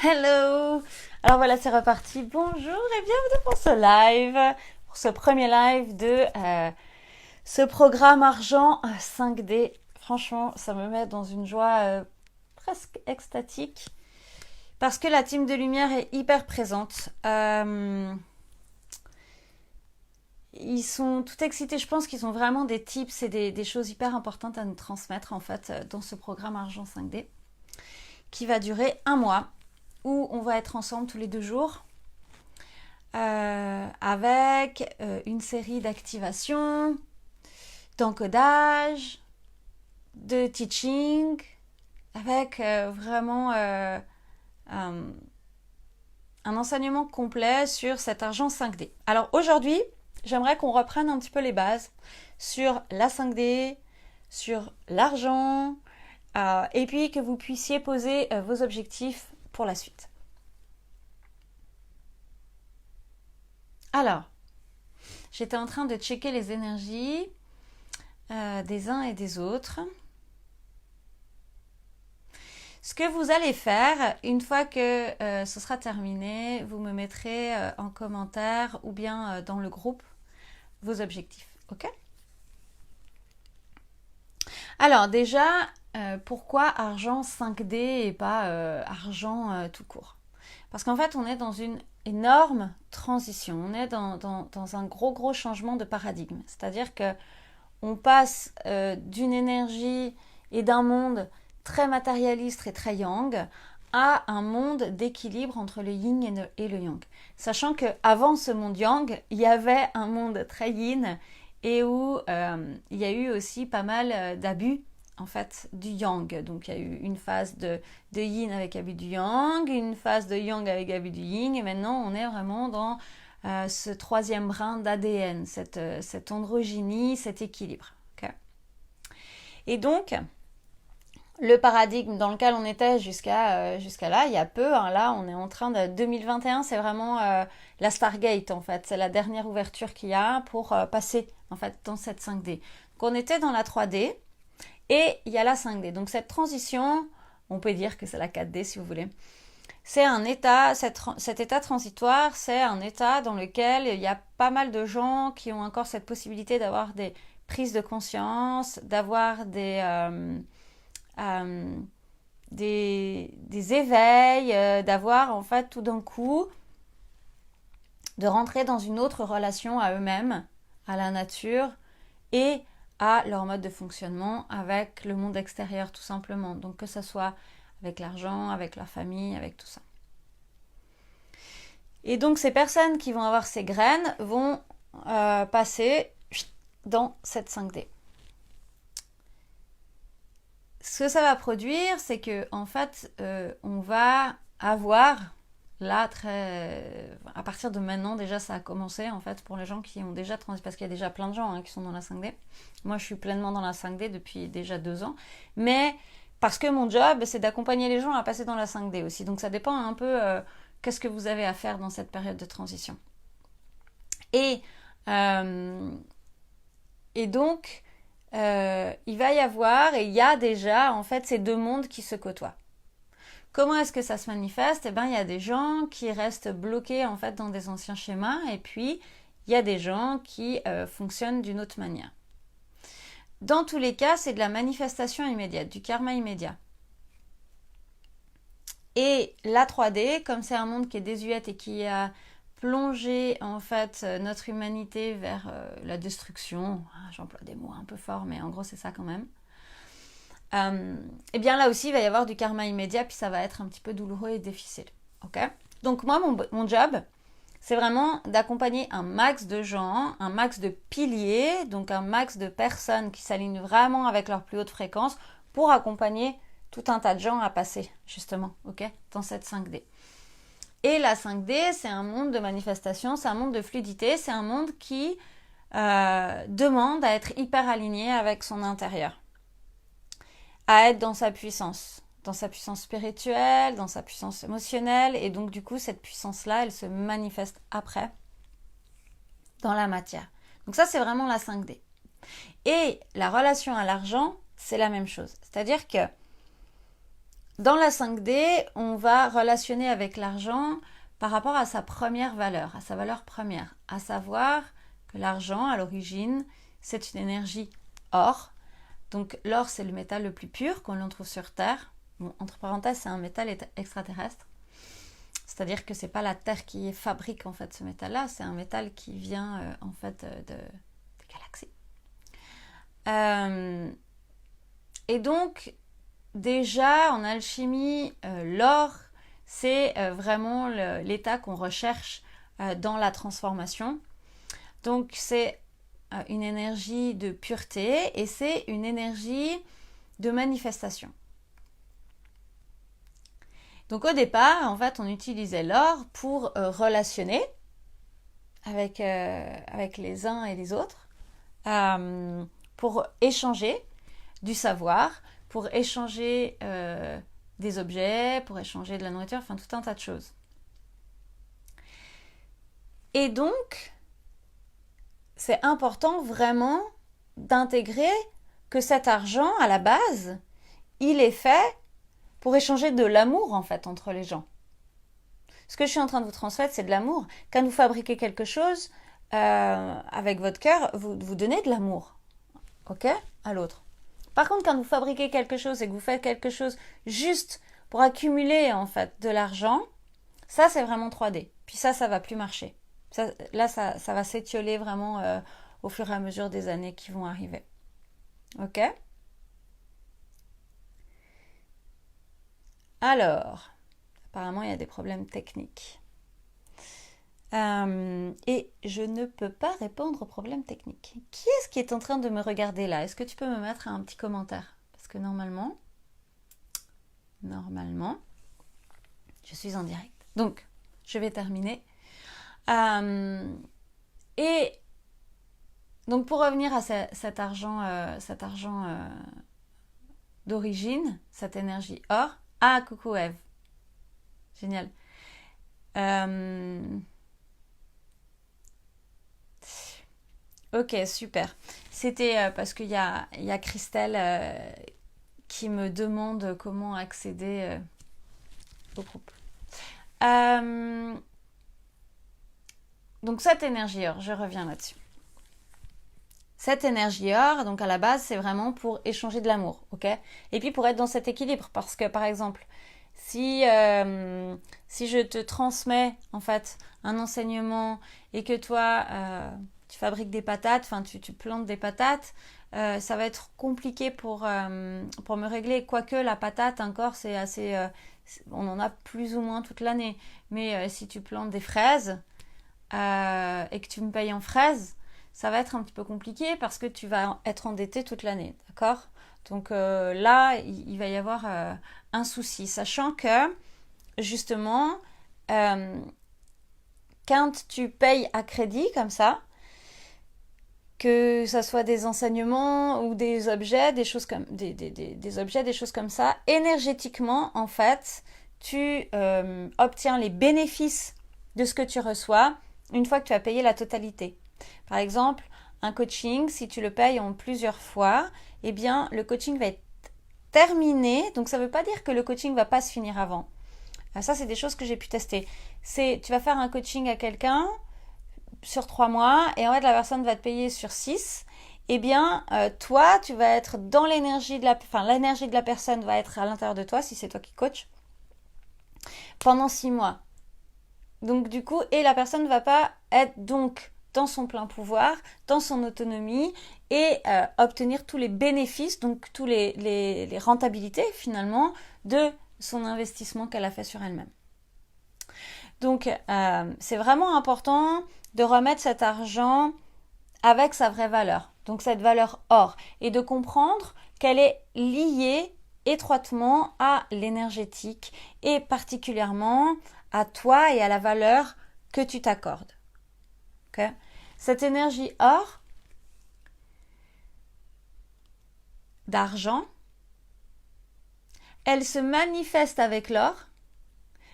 Hello! Alors voilà, c'est reparti. Bonjour et bienvenue pour ce live, pour ce premier live de ce programme argent 5D. Franchement, ça me met dans une joie presque extatique parce que la team de lumière est hyper présente. Ils sont tout excités. Je pense qu'ils ont vraiment des tips et des choses hyper importantes à nous transmettre en fait dans ce programme argent 5D qui va durer un mois, où on va être ensemble tous les 2 jours avec une série d'activations, d'encodage, de teaching, avec vraiment un enseignement complet sur cet argent 5D. Alors aujourd'hui, j'aimerais qu'on reprenne un petit peu les bases sur la 5D, sur l'argent, et puis que vous puissiez poser vos objectifs pour la suite. Alors, j'étais en train de checker les énergies des uns et des autres. Ce que vous allez faire, une fois que ce sera terminé, vous me mettrez en commentaire ou bien dans le groupe vos objectifs. Ok? Alors déjà, pourquoi argent 5D et pas argent tout court? Parce qu'en fait, on est dans une énorme transition. On est dans un gros changement de paradigme. C'est-à-dire que on passe d'une énergie et d'un monde très matérialiste et très yang à un monde d'équilibre entre le yin et le yang. Sachant qu'avant ce monde yang, il y avait un monde très yin et où il y a eu aussi pas mal d'abus en fait du yang. Donc il y a eu une phase de yin avec abus du yang, une phase de yang avec abus du yin, et maintenant on est vraiment dans ce troisième brin d'ADN, cette androgynie, cet équilibre. Okay. Et donc, le paradigme dans lequel on était jusqu'à là, il y a peu, hein, là on est en train de 2021, c'est vraiment la Stargate en fait, c'est la dernière ouverture qu'il y a pour passer en fait dans cette 5D. Donc on était dans la 3D et il y a la 5D. Donc cette transition, on peut dire que c'est la 4D si vous voulez. C'est un état, cet état transitoire, c'est un état dans lequel il y a pas mal de gens qui ont encore cette possibilité d'avoir des prises de conscience, d'avoir des éveils, d'avoir en fait tout d'un coup, de rentrer dans une autre relation à eux-mêmes, à la nature et à leur mode de fonctionnement avec le monde extérieur tout simplement. Donc que ce soit avec l'argent, avec leur famille, avec tout ça. Et donc ces personnes qui vont avoir ces graines vont passer dans cette 5D. Ce que ça va produire, c'est que en fait, on va avoir là à partir de maintenant, déjà ça a commencé en fait pour les gens qui ont déjà transité, parce qu'il y a déjà plein de gens qui sont dans la 5D. Moi, je suis pleinement dans la 5D depuis déjà 2 ans, mais parce que mon job, c'est d'accompagner les gens à passer dans la 5D aussi. Donc ça dépend un peu qu'est-ce que vous avez à faire dans cette période de transition. Et donc, il va y avoir, et il y a déjà en fait ces deux mondes qui se côtoient. Comment est-ce que ça se manifeste? Eh bien, il y a des gens qui restent bloqués en fait dans des anciens schémas, et puis il y a des gens qui fonctionnent d'une autre manière. Dans tous les cas, c'est de la manifestation immédiate, du karma immédiat. Et la 3D, comme c'est un monde qui est désuète et qui a plongé en fait notre humanité vers la destruction, j'emploie des mots un peu forts, mais en gros c'est ça quand même. Et bien là aussi il va y avoir du karma immédiat, puis ça va être un petit peu douloureux et difficile. Ok? Donc moi mon job, c'est vraiment d'accompagner un max de gens, un max de piliers, donc un max de personnes qui s'alignent vraiment avec leur plus haute fréquence pour accompagner tout un tas de gens à passer justement, ok, dans cette 5D. Et la 5D, c'est un monde de manifestation, c'est un monde de fluidité, c'est un monde qui demande à être hyper aligné avec son intérieur, à être dans sa puissance spirituelle, dans sa puissance émotionnelle, et donc du coup cette puissance-là, elle se manifeste après dans la matière. Donc ça, c'est vraiment la 5D. Et la relation à l'argent, c'est la même chose. C'est-à-dire que dans la 5D, on va relationner avec l'argent par rapport à sa première valeur, à sa valeur première, à savoir que l'argent, à l'origine, c'est une énergie or. Donc l'or, c'est le métal le plus pur qu'on trouve sur Terre. Bon, entre parenthèses, c'est un métal extraterrestre. C'est-à-dire que c'est pas la Terre qui fabrique en fait ce métal-là, c'est un métal qui vient en fait des galaxies. Et donc, déjà en alchimie, l'or, c'est vraiment l'état qu'on recherche dans la transformation. Donc c'est une énergie de pureté et c'est une énergie de manifestation. Donc au départ, en fait, on utilisait l'or pour relationner avec les uns et les autres, pour échanger du savoir, pour échanger des objets, pour échanger de la nourriture, enfin tout un tas de choses. Et donc, c'est important vraiment d'intégrer que cet argent, à la base, il est fait pour échanger de l'amour, en fait, entre les gens. Ce que je suis en train de vous transmettre, c'est de l'amour. Quand vous fabriquez quelque chose, avec votre cœur, vous donnez de l'amour, ok, à l'autre. Par contre, quand vous fabriquez quelque chose et que vous faites quelque chose juste pour accumuler, en fait, de l'argent, ça, c'est vraiment 3D. Puis ça va plus marcher. Ça va s'étioler vraiment au fur et à mesure des années qui vont arriver. Ok ? Alors, apparemment, il y a des problèmes techniques. Et je ne peux pas répondre aux problèmes techniques. Qui est-ce qui est en train de me regarder là ? Est-ce que tu peux me mettre un petit commentaire ? Parce que normalement, je suis en direct. Donc, je vais terminer. Et donc, pour revenir à cet argent d'origine, cette énergie or. Ah, coucou Eve. Génial. Ok, super. C'était parce qu'il y a Christelle qui me demande comment accéder au groupe. Donc cette énergie or, je reviens là-dessus. Cette énergie or, donc à la base, c'est vraiment pour échanger de l'amour, ok ? Et puis pour être dans cet équilibre, parce que par exemple, si je te transmets en fait un enseignement et que toi tu fabriques des patates, enfin tu plantes des patates, ça va être compliqué pour me régler. Quoique la patate encore c'est assez, on en a plus ou moins toute l'année. Mais si tu plantes des fraises et que tu me payes en fraises, ça va être un petit peu compliqué parce que tu vas être endetté toute l'année, d'accord ? Donc là, il va y avoir un souci, sachant que justement, quand tu payes à crédit comme ça, que ça soit des enseignements ou des objets, des choses comme des objets, des choses comme ça, énergétiquement, en fait, tu obtiens les bénéfices de ce que tu reçois une fois que tu as payé la totalité. Par exemple, un coaching, si tu le payes en plusieurs fois, eh bien, le coaching va être terminé. Donc, ça ne veut pas dire que le coaching ne va pas se finir avant. Ça, c'est des choses que j'ai pu tester. Tu vas faire un coaching à quelqu'un sur 3 mois et en fait, la personne va te payer sur 6. Eh bien, toi, tu vas être dans l'énergie de l'énergie de la personne va être à l'intérieur de toi, si c'est toi qui coach, pendant 6 mois. Donc, du coup, et la personne ne va pas être donc dans son plein pouvoir, dans son autonomie et obtenir tous les bénéfices, donc tous les rentabilités finalement de son investissement qu'elle a fait sur elle-même. Donc c'est vraiment important de remettre cet argent avec sa vraie valeur, donc cette valeur or, et de comprendre qu'elle est liée étroitement à l'énergétique et particulièrement à toi et à la valeur que tu t'accordes. Okay ? Cette énergie or, d'argent, elle se manifeste avec l'or,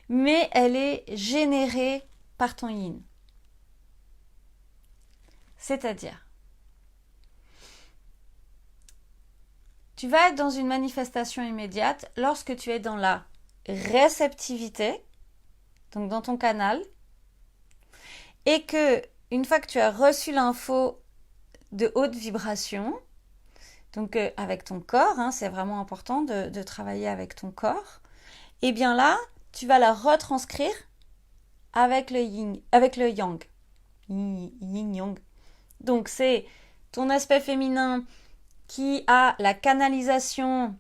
mais elle est générée par ton yin. C'est-à-dire, tu vas être dans une manifestation immédiate lorsque tu es dans la réceptivité, donc dans ton canal, et que une fois que tu as reçu l'info de haute vibration, donc avec ton corps, hein, c'est vraiment important de travailler avec ton corps, et bien là, tu vas la retranscrire avec le yin, avec le yang. Yin-yang. Donc c'est ton aspect féminin qui a la canalisation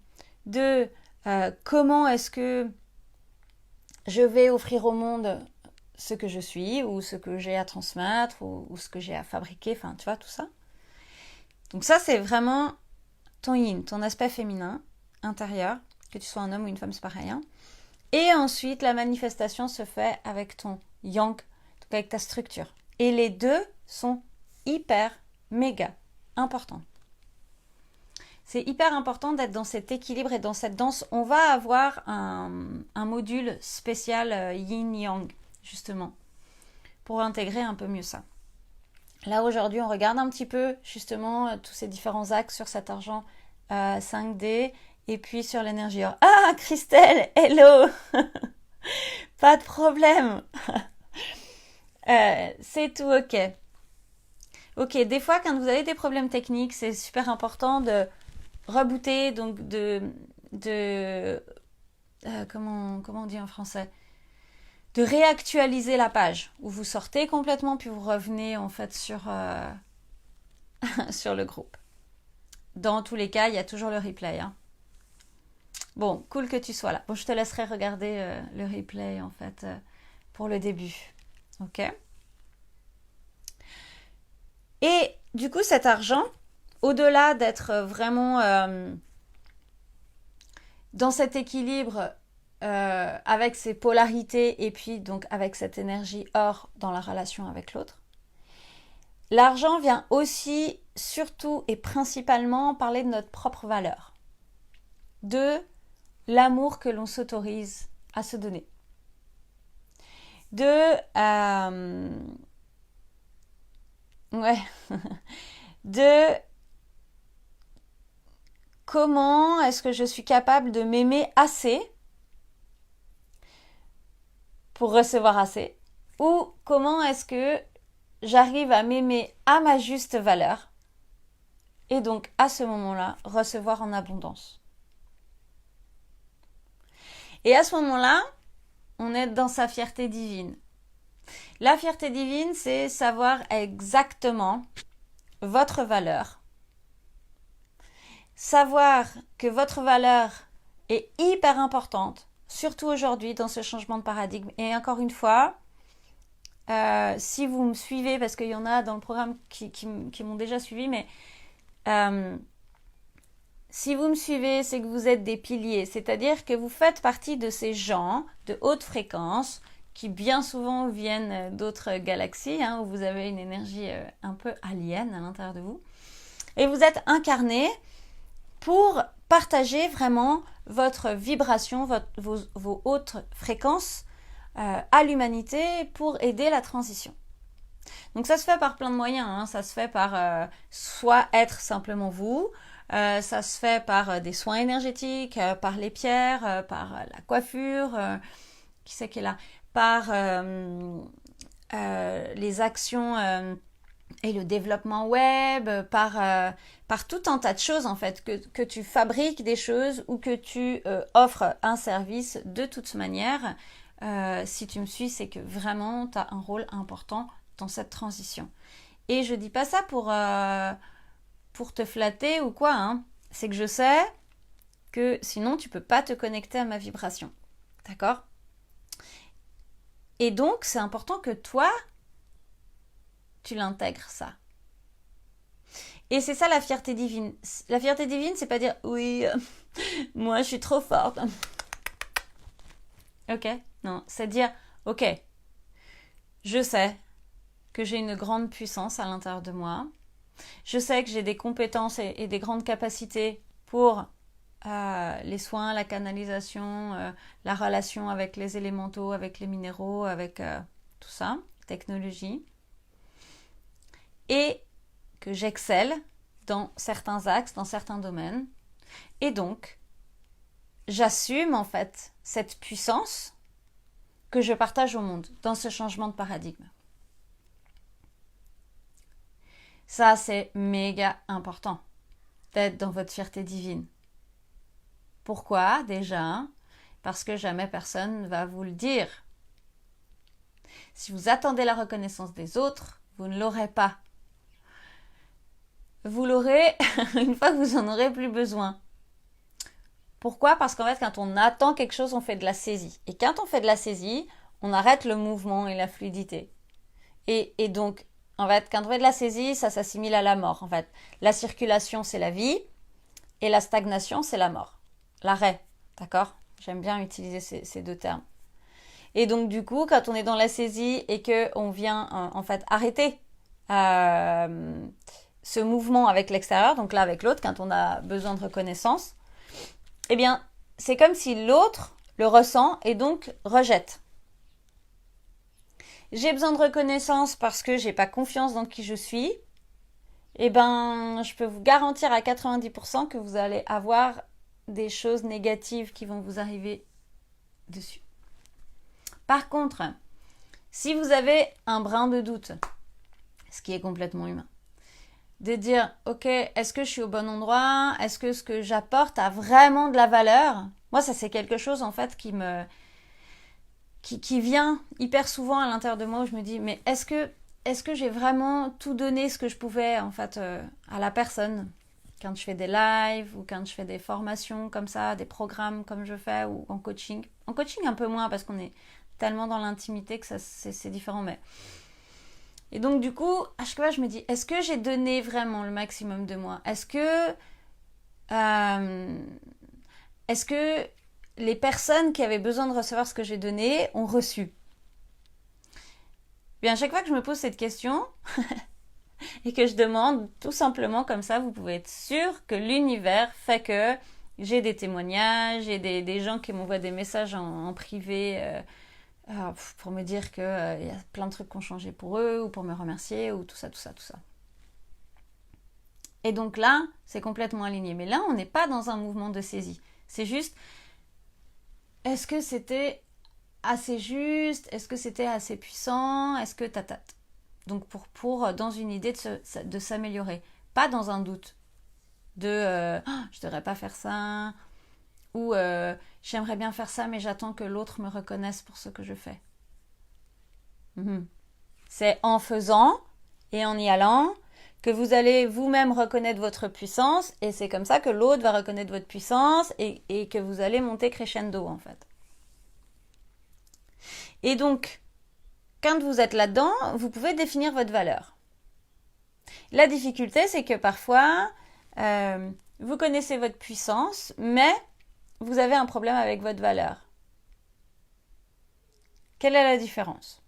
de comment est-ce que je vais offrir au monde ce que je suis ou ce que j'ai à transmettre ou ce que j'ai à fabriquer, enfin tu vois tout ça. Donc ça c'est vraiment ton yin, ton aspect féminin intérieur, que tu sois un homme ou une femme c'est pareil. Hein. Et ensuite la manifestation se fait avec ton yang, donc avec ta structure. Et les deux sont hyper, méga importants. C'est hyper important d'être dans cet équilibre et dans cette danse. On va avoir un module spécial yin-yang, justement, pour intégrer un peu mieux ça. Là, aujourd'hui, on regarde un petit peu, justement, tous ces différents axes sur cet argent 5D et puis sur l'énergie or. Ah, Christelle, hello. Pas de problème. C'est tout ok. Ok, des fois, quand vous avez des problèmes techniques, c'est super important de rebooter, donc comment on dit en français, de réactualiser la page où vous sortez complètement puis vous revenez en fait sur sur le groupe. Dans tous les cas, il y a toujours le replay. Hein. Bon, cool que tu sois là. Bon, je te laisserai regarder le replay en fait pour le début. Ok. Et du coup, cet argent, au-delà d'être vraiment dans cet équilibre avec ses polarités et puis donc avec cette énergie or dans la relation avec l'autre, l'argent vient aussi, surtout et principalement parler de notre propre valeur, de l'amour que l'on s'autorise à se donner, de comment est-ce que je suis capable de m'aimer assez pour recevoir assez, ou comment est-ce que j'arrive à m'aimer à ma juste valeur et donc à ce moment-là recevoir en abondance. Et à ce moment-là, on est dans sa fierté divine. La fierté divine, c'est savoir exactement votre valeur. Savoir que votre valeur est hyper importante, surtout aujourd'hui dans ce changement de paradigme. Et encore une fois, si vous me suivez, parce qu'il y en a dans le programme qui m'ont déjà suivi, mais si vous me suivez, c'est que vous êtes des piliers, c'est-à-dire que vous faites partie de ces gens de haute fréquence qui bien souvent viennent d'autres galaxies, hein, où vous avez une énergie un peu alien à l'intérieur de vous. Et vous êtes incarnés pour partager vraiment votre vibration, vos hautes fréquences à l'humanité pour aider la transition. Donc ça se fait par plein de moyens, hein. Ça se fait par soit être simplement vous, ça se fait par des soins énergétiques, par les pierres, par la coiffure, qui c'est qui est là, par les actions et le développement web, par tout un tas de choses en fait, que tu fabriques des choses ou que tu offres un service de toute manière. Si tu me suis, c'est que vraiment tu as un rôle important dans cette transition. Et je dis pas ça pour te flatter ou quoi, hein. C'est que je sais que sinon tu peux pas te connecter à ma vibration. D'accord ? Et donc c'est important que toi tu l'intègres ça. Et c'est ça la fierté divine. La fierté divine, c'est pas dire oui, moi je suis trop forte. Ok ? Non, c'est dire ok, je sais que j'ai une grande puissance à l'intérieur de moi. Je sais que j'ai des compétences et des grandes capacités pour les soins, la canalisation, la relation avec les élémentaux, avec les minéraux, avec tout ça, technologie. Et que j'excelle dans certains axes, dans certains domaines. Et donc, j'assume en fait cette puissance que je partage au monde dans ce changement de paradigme. Ça, c'est méga important d'être dans votre fierté divine. Pourquoi? Déjà, parce que jamais personne ne va vous le dire. Si vous attendez la reconnaissance des autres, vous ne l'aurez pas. Vous l'aurez une fois que vous en aurez plus besoin. Pourquoi? Parce qu'en fait, quand on attend quelque chose, on fait de la saisie. Et quand on fait de la saisie, on arrête le mouvement et la fluidité. Et donc, en fait, quand on fait de la saisie, ça s'assimile à la mort. En fait, la circulation, c'est la vie, et la stagnation, c'est la mort. L'arrêt, d'accord? J'aime bien utiliser ces deux termes. Et donc, du coup, quand on est dans la saisie et qu'on vient, en fait, arrêter ce mouvement avec l'extérieur, donc là, avec l'autre, quand on a besoin de reconnaissance, eh bien, c'est comme si l'autre le ressent et donc rejette. J'ai besoin de reconnaissance parce que j'ai pas confiance dans qui je suis. Eh ben, je peux vous garantir à 90% que vous allez avoir des choses négatives qui vont vous arriver dessus. Par contre, si vous avez un brin de doute, ce qui est complètement humain, de dire, ok, est-ce que je suis au bon endroit? Est-ce que ce que j'apporte a vraiment de la valeur? Moi, ça c'est quelque chose en fait qui vient hyper souvent à l'intérieur de moi où je me dis, mais est-ce que j'ai vraiment tout donné ce que je pouvais en fait à la personne quand je fais des lives ou quand je fais des formations comme ça, des programmes comme je fais ou en coaching. En coaching un peu moins parce qu'on est tellement dans l'intimité que c'est différent, mais... Et donc du coup, à chaque fois je me dis, est-ce que j'ai donné vraiment le maximum de moi? Est-ce que les personnes qui avaient besoin de recevoir ce que j'ai donné ont reçu? Bien, à chaque fois que je me pose cette question et que je demande tout simplement comme ça, vous pouvez être sûr que l'univers fait que j'ai des témoignages, j'ai des gens qui m'envoient des messages en privé pour me dire qu'il y a plein de trucs qui ont changé pour eux ou pour me remercier ou tout ça. Et donc là, c'est complètement aligné. Mais là, on n'est pas dans un mouvement de saisie. C'est juste, est-ce que c'était assez juste? Est-ce que c'était assez puissant? Est-ce que tatate? Donc pour dans une idée de s'améliorer. Pas dans un doute de je devrais pas faire ça ou j'aimerais bien faire ça mais j'attends que l'autre me reconnaisse pour ce que je fais. C'est en faisant et en y allant que vous allez vous-même reconnaître votre puissance et c'est comme ça que l'autre va reconnaître votre puissance et que vous allez monter crescendo en fait. Et donc, quand vous êtes là-dedans, vous pouvez définir votre valeur. La difficulté, c'est que parfois, vous connaissez votre puissance, mais vous avez un problème avec votre valeur. Quelle est la différence?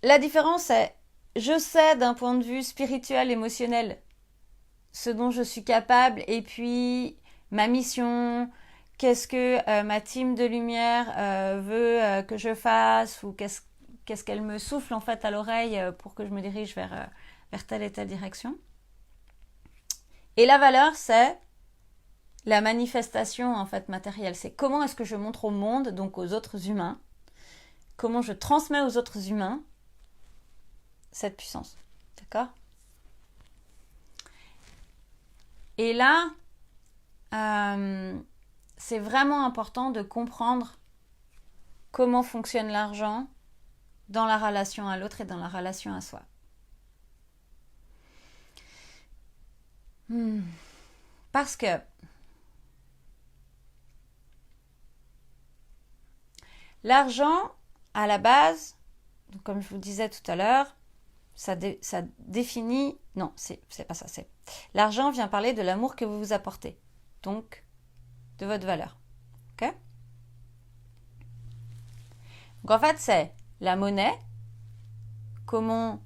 La différence est, je sais d'un point de vue spirituel, émotionnel, ce dont je suis capable et puis ma mission, qu'est-ce que ma team de lumière veut que je fasse ou qu'est-ce qu'elle me souffle en fait à l'oreille pour que je me dirige vers telle et telle direction. Et la valeur, c'est la manifestation en fait matérielle. C'est comment est-ce que je montre au monde, donc aux autres humains, comment je transmets aux autres humains cette puissance. D'accord? Et là, c'est vraiment important de comprendre comment fonctionne l'argent dans la relation à l'autre et dans la relation à soi. Parce que l'argent, à la base, donc comme je vous disais tout à l'heure, ça définit... Non, c'est pas ça. L'argent vient parler de l'amour que vous vous apportez. Donc, de votre valeur. Ok? Donc en fait, c'est la monnaie. Dans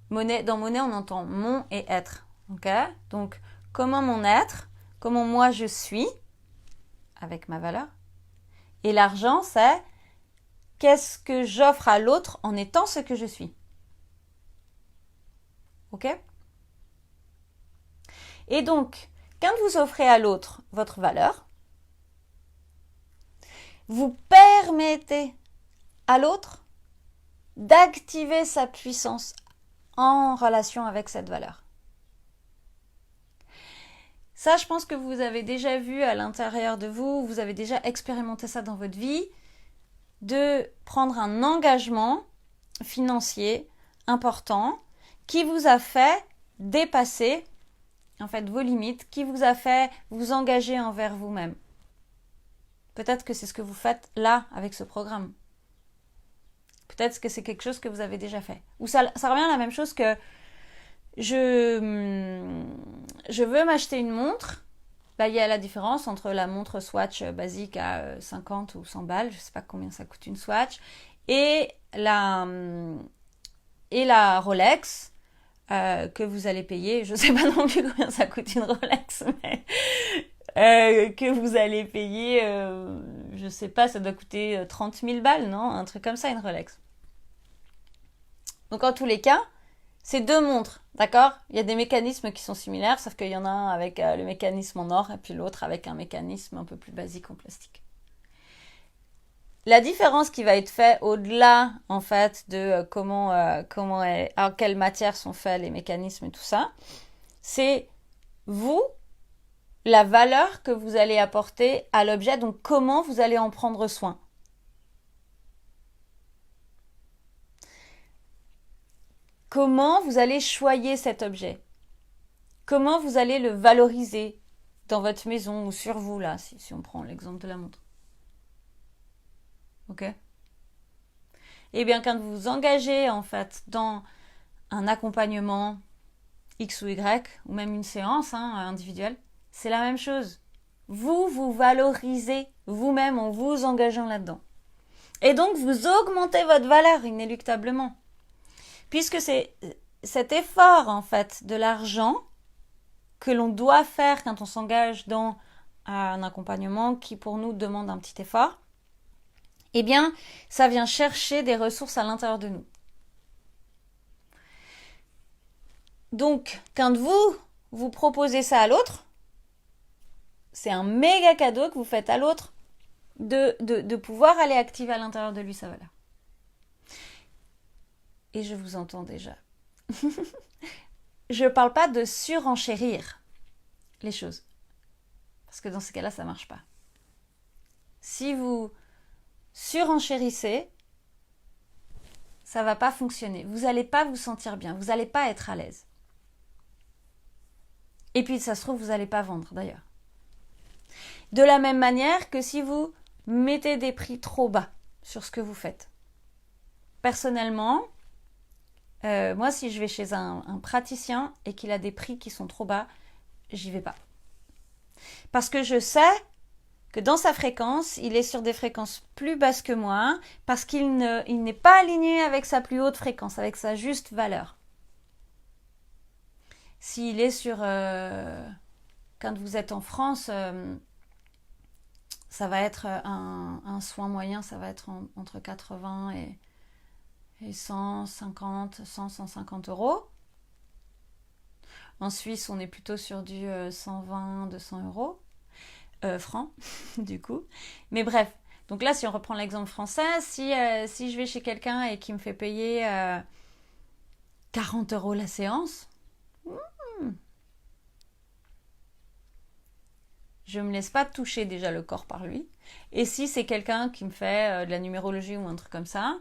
monnaie, on entend mon et être. Ok? Donc, comment mon être, comment moi je suis, avec ma valeur. Et l'argent, c'est qu'est-ce que j'offre à l'autre en étant ce que je suis. Ok? Et donc, quand vous offrez à l'autre votre valeur, vous permettez à l'autre d'activer sa puissance en relation avec cette valeur. Ça, je pense que vous avez déjà vu à l'intérieur de vous, vous avez déjà expérimenté ça dans votre vie, de prendre un engagement financier important qui vous a fait dépasser en fait vos limites, qui vous a fait vous engager envers vous-même. Peut-être que c'est ce que vous faites là avec ce programme. Peut-être que c'est quelque chose que vous avez déjà fait. Ou ça revient à la même chose que je veux m'acheter une montre. Bah, il y a la différence entre la montre Swatch basique à 50 ou 100 balles, je ne sais pas combien ça coûte une Swatch, et la Rolex que vous allez payer. Je ne sais pas non plus combien ça coûte une Rolex, mais que vous allez payer, je ne sais pas, ça doit coûter 30 000 balles, non? Un truc comme ça, une Rolex. Donc en tous les cas, c'est deux montres, d'accord? Il y a des mécanismes qui sont similaires, sauf qu'il y en a un avec le mécanisme en or et puis l'autre avec un mécanisme un peu plus basique en plastique. La différence qui va être faite au-delà, en fait, de en quelle matière sont faits les mécanismes et tout ça, c'est vous, la valeur que vous allez apporter à l'objet, donc comment vous allez en prendre soin. Comment vous allez choyer cet objet? Comment vous allez le valoriser dans votre maison ou sur vous, là, si on prend l'exemple de la montre? Ok? Eh bien, quand vous vous engagez, en fait, dans un accompagnement X ou Y, ou même une séance individuelle, c'est la même chose. Vous vous valorisez vous-même en vous engageant là-dedans. Et donc, vous augmentez votre valeur inéluctablement. Puisque c'est cet effort, en fait, de l'argent que l'on doit faire quand on s'engage dans un accompagnement qui, pour nous, demande un petit effort, eh bien, ça vient chercher des ressources à l'intérieur de nous. Donc, quand vous proposez ça à l'autre, c'est un méga cadeau que vous faites à l'autre de pouvoir aller activer à l'intérieur de lui sa valeur. Et je vous entends déjà. Je ne parle pas de surenchérir les choses. Parce que dans ces cas-là, ça ne marche pas. Si vous surenchérissez, ça ne va pas fonctionner. Vous n'allez pas vous sentir bien. Vous n'allez pas être à l'aise. Et puis, ça se trouve, vous n'allez pas vendre d'ailleurs. De la même manière que si vous mettez des prix trop bas sur ce que vous faites. Personnellement, moi, si je vais chez un praticien et qu'il a des prix qui sont trop bas, j'y vais pas. Parce que je sais que dans sa fréquence, il est sur des fréquences plus basses que moi, parce qu'il n'est pas aligné avec sa plus haute fréquence, avec sa juste valeur. S'il est sur... quand vous êtes en France, ça va être un soin moyen, ça va être entre 80 et 150, 150 euros. En Suisse, on est plutôt sur du 120, 200 euros. Francs, du coup. Mais bref, donc là, si on reprend l'exemple français, si je vais chez quelqu'un et qui me fait payer 40 euros la séance, je ne me laisse pas toucher déjà le corps par lui. Et si c'est quelqu'un qui me fait de la numérologie ou un truc comme ça,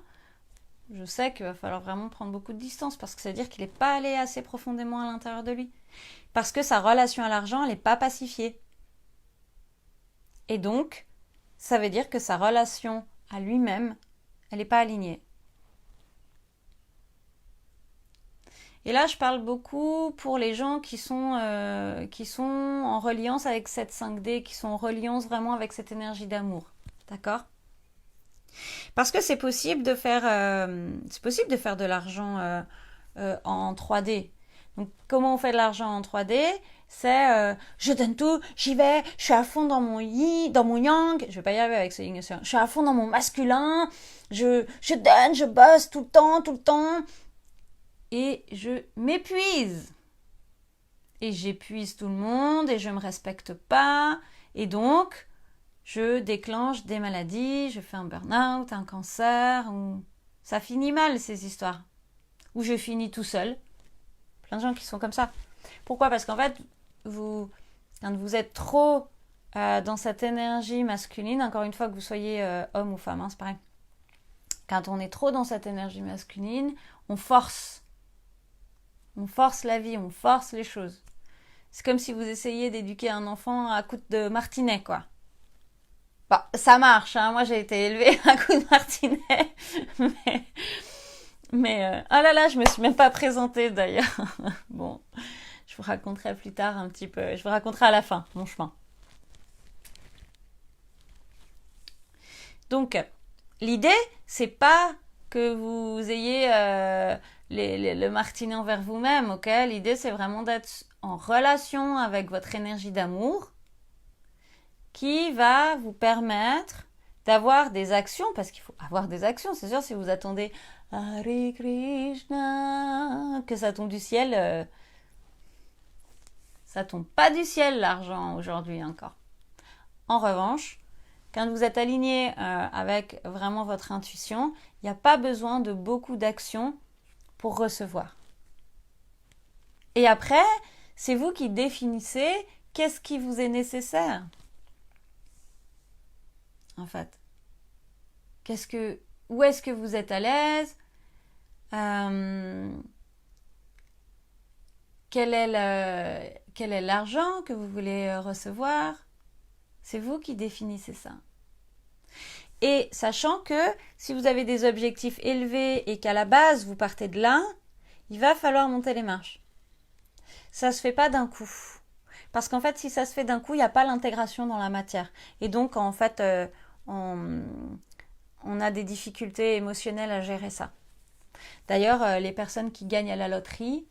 je sais qu'il va falloir vraiment prendre beaucoup de distance parce que ça veut dire qu'il n'est pas allé assez profondément à l'intérieur de lui. Parce que sa relation à l'argent, elle n'est pas pacifiée. Et donc, ça veut dire que sa relation à lui-même, elle n'est pas alignée. Et là, je parle beaucoup pour les gens qui sont en reliance avec cette 5D, qui sont en reliance vraiment avec cette énergie d'amour. D'accord ? Parce que c'est possible de faire de l'argent en 3D. Donc, comment on fait de l'argent en 3D ? C'est je donne tout, j'y vais, je suis à fond dans mon yin, dans mon yang, je vais pas y arriver avec ce yin et ce yang, je suis à fond dans mon masculin, je donne, je bosse tout le temps, et je m'épuise. et j'épuise tout le monde et je me respecte pas et donc je déclenche des maladies, je fais un burn-out, un cancer, ou ça finit mal ces histoires. Ou je finis tout seul. Plein de gens qui sont comme ça. Pourquoi? Parce qu'en fait, quand vous êtes trop dans cette énergie masculine, encore une fois que vous soyez homme ou femme, hein, c'est pareil. Quand on est trop dans cette énergie masculine, on force. On force la vie, on force les choses. C'est comme si vous essayiez d'éduquer un enfant à coups de martinet, quoi. Bon, ça marche, hein. Moi j'ai été élevée à coups de martinet. Oh là là, je me suis même pas présentée d'ailleurs. Bon, je vous raconterai plus tard un petit peu. Je vous raconterai à la fin mon chemin. Donc, l'idée, c'est pas que vous ayez le martinet envers vous-même, ok? L'idée, c'est vraiment d'être en relation avec votre énergie d'amour qui va vous permettre d'avoir des actions, parce qu'il faut avoir des actions, c'est sûr, si vous attendez Hare Krishna, que ça tombe du ciel, ça tombe pas du ciel l'argent aujourd'hui encore. En revanche, quand vous êtes aligné avec vraiment votre intuition, il n'y a pas besoin de beaucoup d'actions pour recevoir. Et après, c'est vous qui définissez qu'est-ce qui vous est nécessaire. En fait. Où est-ce que vous êtes à l'aise? Quel est l'argent que vous voulez recevoir? C'est vous qui définissez ça. Et sachant que si vous avez des objectifs élevés et qu'à la base vous partez de là, il va falloir monter les marches. Ça ne se fait pas d'un coup. Parce qu'en fait, si ça se fait d'un coup, il n'y a pas l'intégration dans la matière. Et donc, en fait, on a des difficultés émotionnelles à gérer ça. D'ailleurs, les personnes qui gagnent à la loterie,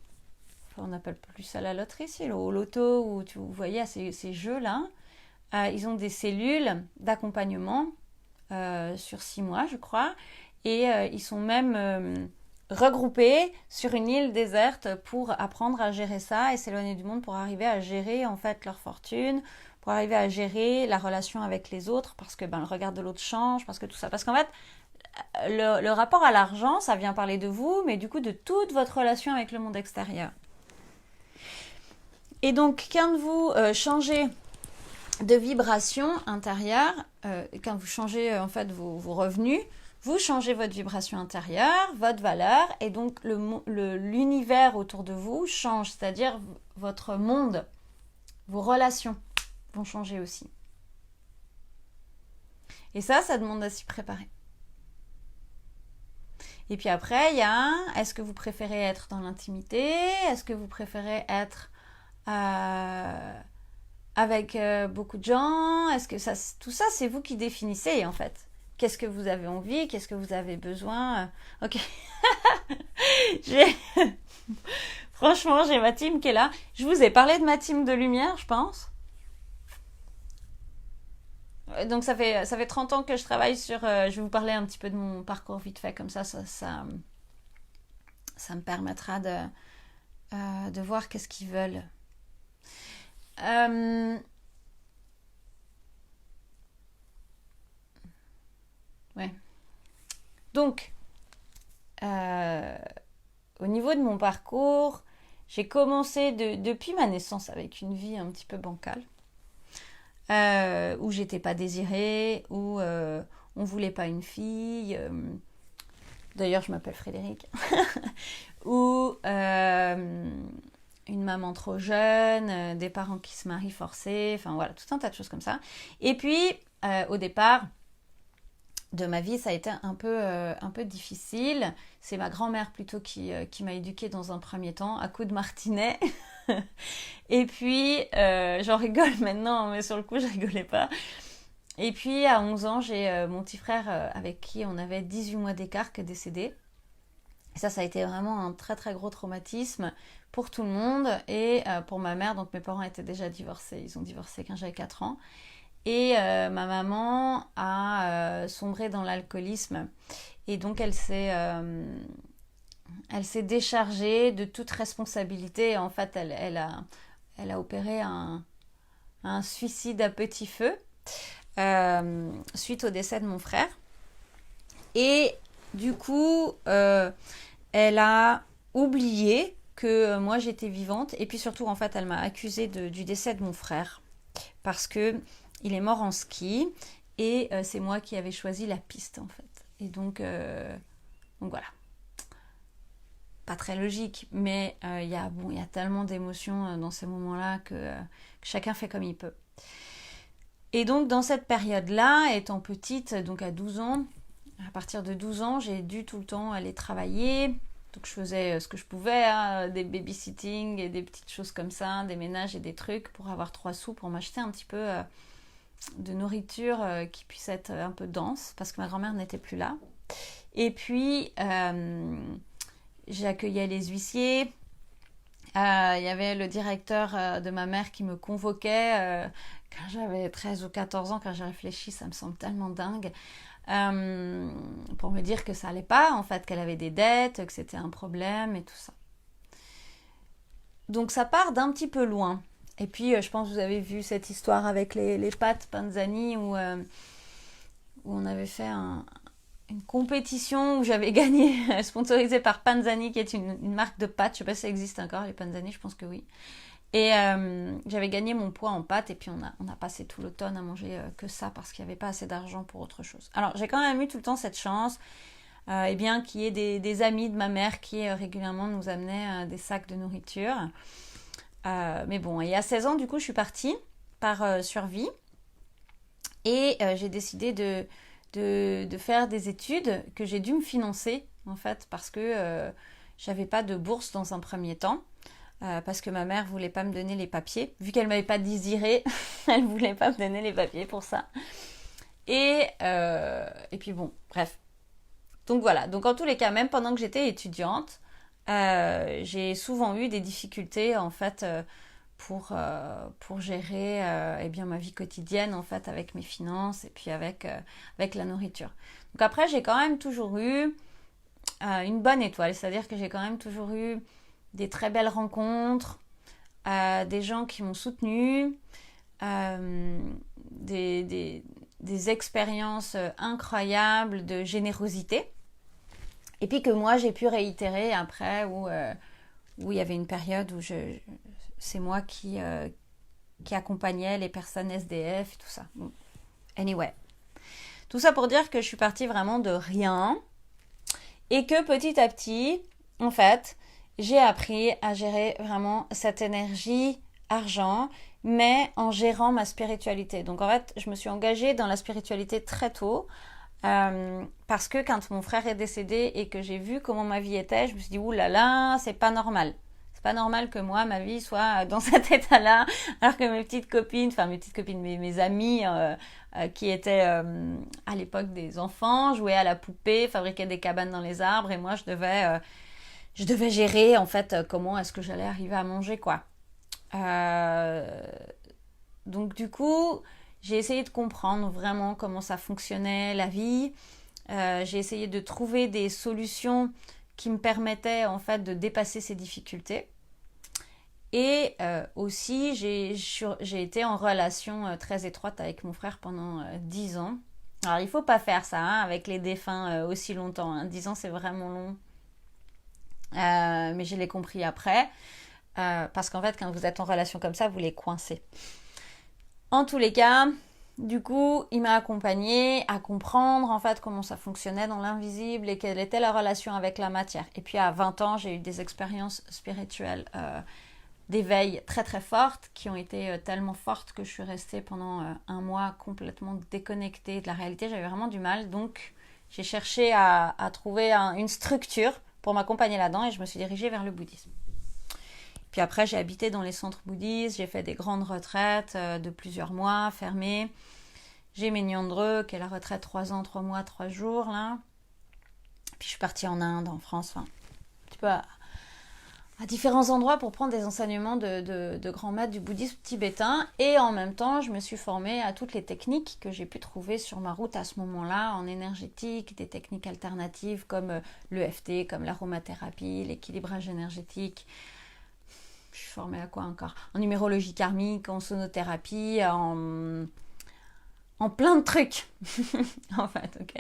enfin, on appelle plus ça la loterie, c'est au loto, ou vous voyez, ces jeux-là, ils ont des cellules d'accompagnement sur 6 mois, je crois, et ils sont même regroupés sur une île déserte pour apprendre à gérer ça et s'éloigner du monde pour arriver à gérer en fait leur fortune, pour arriver à gérer la relation avec les autres, parce que le regard de l'autre change, parce que tout ça. Parce qu'en fait, le rapport à l'argent, ça vient parler de vous, mais du coup de toute votre relation avec le monde extérieur. Et donc, quand vous changez de vibration intérieure, quand vous changez en fait vos revenus, vous changez votre vibration intérieure, votre valeur, et donc l'univers autour de vous change, c'est-à-dire votre monde, vos relations vont changer aussi. Et ça demande à s'y préparer. Et puis après, il y a, est-ce que vous préférez être dans l'intimité? Est-ce que vous préférez être avec beaucoup de gens? Est-ce que tout ça, c'est vous qui définissez en fait. Qu'est-ce que vous avez envie? Qu'est-ce que vous avez besoin? Ok. Franchement, j'ai ma team qui est là. Je vous ai parlé de ma team de lumière, je pense. Donc ça fait 30 ans que je travaille sur... je vais vous parler un petit peu de mon parcours vite fait, comme ça me permettra de voir qu'est-ce qu'ils veulent. Ouais. Donc, au niveau de mon parcours, j'ai commencé depuis ma naissance avec une vie un petit peu bancale. Où j'étais pas désirée, où on voulait pas une fille. D'ailleurs, je m'appelle Frédéric. Ou une maman trop jeune, des parents qui se marient forcés, enfin voilà, tout un tas de choses comme ça. Et puis, au départ de ma vie, ça a été un peu difficile. C'est ma grand-mère plutôt qui m'a éduquée dans un premier temps, à coups de martinet. Et puis, j'en rigole maintenant, mais sur le coup, je rigolais pas. Et puis, à 11 ans, j'ai mon petit frère avec qui on avait 18 mois d'écart qui est décédé. Et ça a été vraiment un très très gros traumatisme pour tout le monde et pour ma mère. Donc, mes parents étaient déjà divorcés. Ils ont divorcé quand j'avais 4 ans. Et ma maman a sombré dans l'alcoolisme. Et donc, elle s'est déchargée de toute responsabilité. En fait, elle a elle a opéré un suicide à petit feu suite au décès de mon frère. Et du coup, elle a oublié que moi j'étais vivante. Et puis surtout, en fait, elle m'a accusée du décès de mon frère. Parce que il est mort en ski. Et c'est moi qui avais choisi la piste, en fait. Et donc voilà. Pas très logique, mais il y a tellement d'émotions dans ces moments-là que chacun fait comme il peut. Et donc dans cette période-là, étant petite, donc à 12 ans, à partir de 12 ans, j'ai dû tout le temps aller travailler. Donc je faisais ce que je pouvais, hein, des babysitting et des petites choses comme ça, des ménages et des trucs pour avoir 3 sous pour m'acheter un petit peu de nourriture qui puisse être un peu dense, parce que ma grand-mère n'était plus là. Et puis j'accueillais les huissiers. Il y avait le directeur de ma mère qui me convoquait quand j'avais 13 ou 14 ans. Quand j'ai réfléchi, ça me semble tellement dingue, pour me dire que ça allait pas, en fait, qu'elle avait des dettes, que c'était un problème et tout ça. Donc ça part d'un petit peu loin. Et puis je pense que vous avez vu cette histoire avec les pâtes Panzani où on avait fait une compétition où j'avais gagné, sponsorisée par Panzani, qui est une marque de pâtes. Je sais pas si ça existe encore, les Panzani, je pense que oui. Et j'avais gagné mon poids en pâtes, et puis on a passé tout l'automne à manger que ça, parce qu'il n'y avait pas assez d'argent pour autre chose. Alors j'ai quand même eu tout le temps cette chance, eh bien, qu'il y ait des amis de ma mère qui régulièrement nous amenaient des sacs de nourriture. Mais bon, et à 16 ans, du coup, je suis partie par survie, et j'ai décidé de faire des études que j'ai dû me financer, en fait, parce que j'avais pas de bourse dans un premier temps, parce que ma mère voulait pas me donner les papiers, vu qu'elle m'avait pas désiré, elle voulait pas me donner les papiers pour ça. Et puis bon, bref. Donc voilà, donc en tous les cas, même pendant que j'étais étudiante, j'ai souvent eu des difficultés, en fait, pour gérer eh bien, ma vie quotidienne, en fait, avec mes finances et puis avec la nourriture. Donc après, j'ai quand même toujours eu une bonne étoile, c'est-à-dire que j'ai quand même toujours eu des très belles rencontres, des gens qui m'ont soutenue, des expériences incroyables de générosité, et puis que moi j'ai pu réitérer après, où il y avait une période où c'est moi qui accompagnait les personnes SDF et tout ça. Anyway, tout ça pour dire que je suis partie vraiment de rien, et que petit à petit, en fait, j'ai appris à gérer vraiment cette énergie argent, mais en gérant ma spiritualité. Donc en fait, je me suis engagée dans la spiritualité très tôt, parce que quand mon frère est décédé et que j'ai vu comment ma vie était, je me suis dit, ouh là là, c'est pas normal. C'est pas normal que moi, ma vie soit dans cet état-là, alors que mes petites copines, mes amies qui étaient à l'époque des enfants, jouaient à la poupée, fabriquaient des cabanes dans les arbres, et moi je devais gérer, en fait, comment est-ce que j'allais arriver à manger, quoi. Donc du coup, j'ai essayé de comprendre vraiment comment ça fonctionnait, la vie. J'ai essayé de trouver des solutions qui me permettaient, en fait, de dépasser ces difficultés. Et aussi, j'ai été en relation très étroite avec mon frère pendant 10 ans. Alors, il ne faut pas faire ça, hein, avec les défunts aussi longtemps, hein. 10 ans, c'est vraiment long. Mais je l'ai compris après. Parce qu'en fait, quand vous êtes en relation comme ça, vous les coincez. En tous les cas, du coup, il m'a accompagnée à comprendre, en fait, comment ça fonctionnait dans l'invisible et quelle était la relation avec la matière. Et puis à 20 ans, j'ai eu des expériences spirituelles d'éveil très très fortes, qui ont été tellement fortes que je suis restée pendant un mois complètement déconnectée de la réalité. J'avais vraiment du mal, donc j'ai cherché à trouver une structure pour m'accompagner là-dedans, et je me suis dirigée vers le bouddhisme. Puis après, j'ai habité dans les centres bouddhistes, j'ai fait des grandes retraites de plusieurs mois, fermées. J'ai mes Nyandreux, qui est la retraite 3 ans, 3 mois, 3 jours, là. Puis je suis partie en Inde, en France, enfin, un petit peu à différents endroits pour prendre des enseignements de grands maîtres du bouddhisme tibétain. Et en même temps, je me suis formée à toutes les techniques que j'ai pu trouver sur ma route à ce moment-là, en énergétique, des techniques alternatives comme l'EFT, comme l'aromathérapie, l'équilibrage énergétique. je suis formée à quoi encore? En numérologie karmique, en sonothérapie, en plein de trucs. En fait, ok.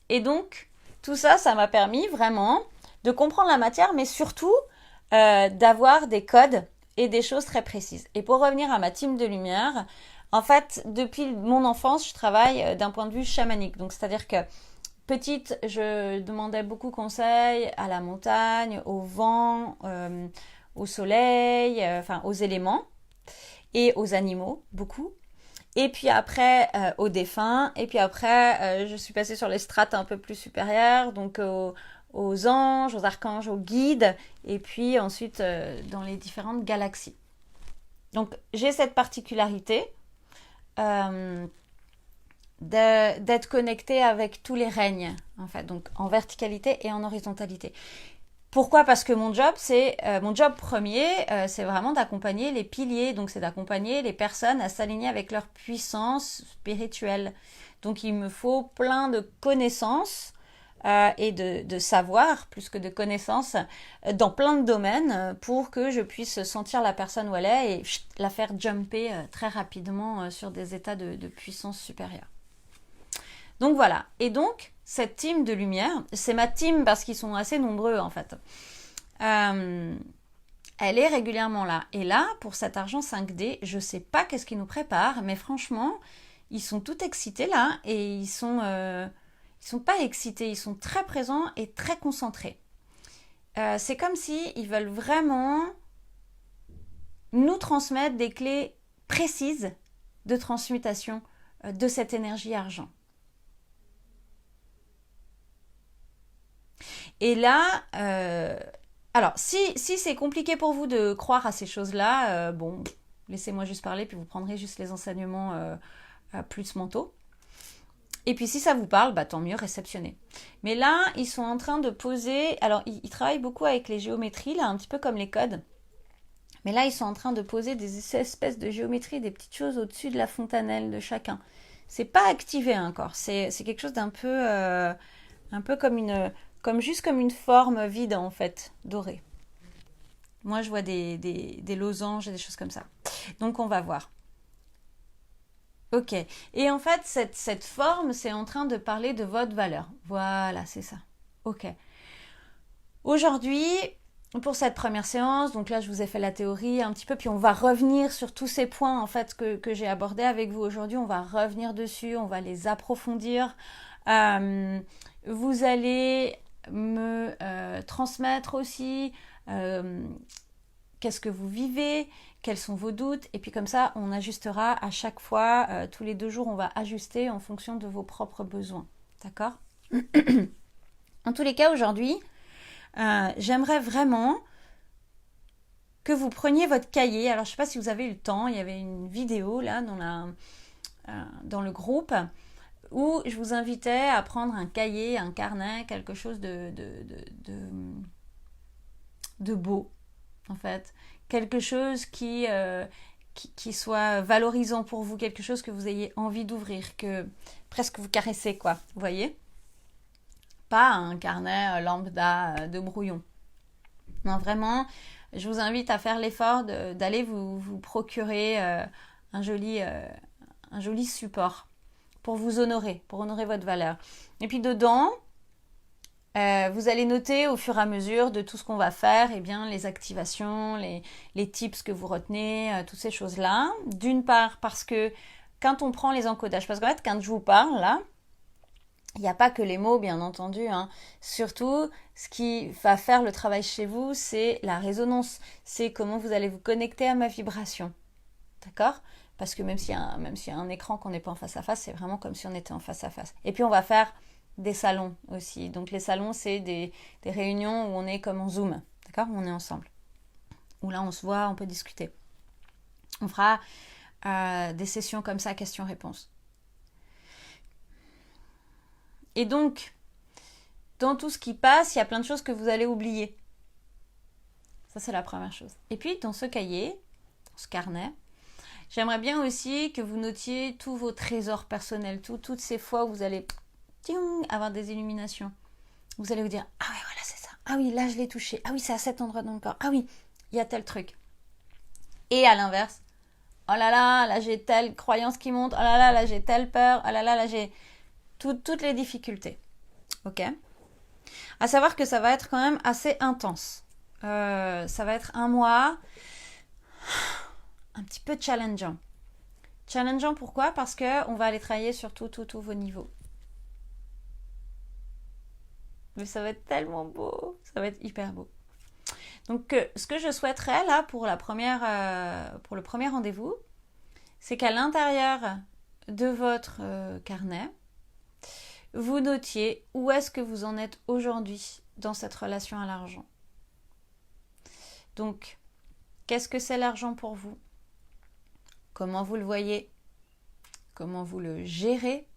Et donc, tout ça, ça m'a permis vraiment de comprendre la matière, mais surtout d'avoir des codes et des choses très précises. Et pour revenir à ma team de lumière, en fait, depuis mon enfance, je travaille d'un point de vue chamanique. Donc, c'est-à-dire que petite, je demandais beaucoup conseil à la montagne, au vent, au soleil, enfin aux éléments et aux animaux, beaucoup. Et puis après, aux défunts. Et puis après, je suis passée sur les strates un peu plus supérieures, donc aux anges, aux archanges, aux guides. Et puis ensuite, dans les différentes galaxies. Donc, j'ai cette particularité d'être connectée avec tous les règnes, en fait. Donc, en verticalité et en horizontalité. Pourquoi? Parce que mon job, mon job premier, c'est vraiment d'accompagner les piliers. Donc, c'est d'accompagner les personnes à s'aligner avec leur puissance spirituelle. Donc, il me faut plein de connaissances et de savoir, plus que de connaissances, dans plein de domaines pour que je puisse sentir la personne où elle est et la faire jumper très rapidement sur des états de puissance supérieure. Donc voilà. Et donc, cette team de lumière, c'est ma team parce qu'ils sont assez nombreux en fait. Elle est régulièrement là. Et là, pour cet argent 5D, je sais pas qu'est-ce qu'ils nous préparent, mais franchement, ils sont tout excités là et ils sont pas excités, ils sont très présents et très concentrés. C'est comme si ils veulent vraiment nous transmettre des clés précises de transmutation de cette énergie argent. Et là, alors si c'est compliqué pour vous de croire à ces choses-là, bon, laissez-moi juste parler, puis vous prendrez juste les enseignements plus mentaux. Et puis si ça vous parle, bah tant mieux, réceptionnez. Mais là, ils sont en train de poser, alors ils travaillent beaucoup avec les géométries, là, un petit peu comme les codes. Mais là, ils sont en train de poser des espèces de géométries, des petites choses au-dessus de la fontanelle de chacun. C'est pas activé encore, c'est quelque chose d'un peu, un peu juste comme une forme vide en fait, dorée. Moi, je vois des losanges et des choses comme ça. Donc, on va voir. Ok. Et en fait, cette forme, c'est en train de parler de votre valeur. Voilà, c'est ça. Ok. Aujourd'hui, pour cette première séance, donc là, je vous ai fait la théorie un petit peu, puis on va revenir sur tous ces points en fait que j'ai abordés avec vous aujourd'hui. On va revenir dessus, on va les approfondir. Vous allez me transmettre aussi qu'est-ce que vous vivez, quels sont vos doutes, et puis comme ça, on ajustera à chaque fois, tous les 2 jours, on va ajuster en fonction de vos propres besoins. D'accord? En tous les cas, aujourd'hui, j'aimerais vraiment que vous preniez votre cahier. Alors, je ne sais pas si vous avez eu le temps, il y avait une vidéo là dans le groupe où je vous invitais à prendre un cahier, un carnet, quelque chose de beau, en fait. Quelque chose qui soit valorisant pour vous, quelque chose que vous ayez envie d'ouvrir, que presque vous caressez, quoi, vous voyez? Pas un carnet lambda de brouillon. Non, vraiment, je vous invite à faire l'effort d'aller vous procurer un joli support pour vous honorer, pour honorer votre valeur. Et puis dedans, vous allez noter au fur et à mesure de tout ce qu'on va faire, eh bien, les activations, les tips que vous retenez, toutes ces choses-là. D'une part, parce que quand on prend les encodages, parce qu'en fait, quand je vous parle, là, il n'y a pas que les mots, bien entendu. Hein. Surtout, ce qui va faire le travail chez vous, c'est la résonance. C'est comment vous allez vous connecter à ma vibration. D'accord ? Parce que même s'il y a un écran qu'on n'est pas en face à face, c'est vraiment comme si on était en face à face. Et puis, on va faire des salons aussi. Donc, les salons, c'est des réunions où on est comme en Zoom. D'accord ? Où on est ensemble. Où là, on se voit, on peut discuter. On fera des sessions comme ça, questions-réponses. Et donc, dans tout ce qui passe, il y a plein de choses que vous allez oublier. Ça, c'est la première chose. Et puis, dans ce cahier, dans ce carnet, j'aimerais bien aussi que vous notiez tous vos trésors personnels, toutes ces fois où vous allez avoir des illuminations. Vous allez vous dire, ah ouais, voilà, c'est ça. Ah oui, là, je l'ai touché. Ah oui, c'est à cet endroit dans le corps. Ah oui, il y a tel truc. Et à l'inverse, oh là, j'ai telle croyance qui monte. Oh là, j'ai telle peur. Oh là, j'ai toutes les difficultés. Ok. À savoir que ça va être quand même assez intense. Ça va être un mois un petit peu challengeant. Challengeant pourquoi? Parce qu'on va aller travailler sur tous vos niveaux. Mais ça va être tellement beau. Ça va être hyper beau. Donc, ce que je souhaiterais là pour le premier rendez-vous, c'est qu'à l'intérieur de votre carnet, vous notiez où est-ce que vous en êtes aujourd'hui dans cette relation à l'argent. Donc, qu'est-ce que c'est l'argent pour vous? Comment vous le voyez? Comment vous le gérez?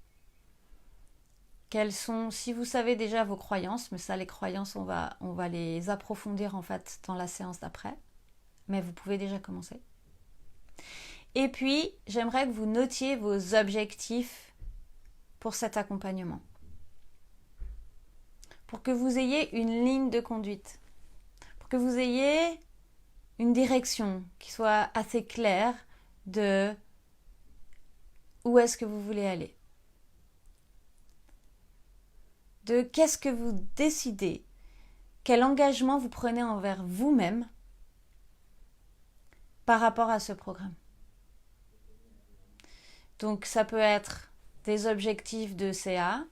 Quelles sont, si vous savez déjà vos croyances, mais ça les croyances on va les approfondir en fait dans la séance d'après, mais vous pouvez déjà commencer. Et puis j'aimerais que vous notiez vos objectifs pour cet accompagnement, pour que vous ayez une ligne de conduite, pour que vous ayez une direction qui soit assez claire de où est-ce que vous voulez aller. De qu'est-ce que vous décidez, quel engagement vous prenez envers vous-même par rapport à ce programme. Donc ça peut être des objectifs de CA,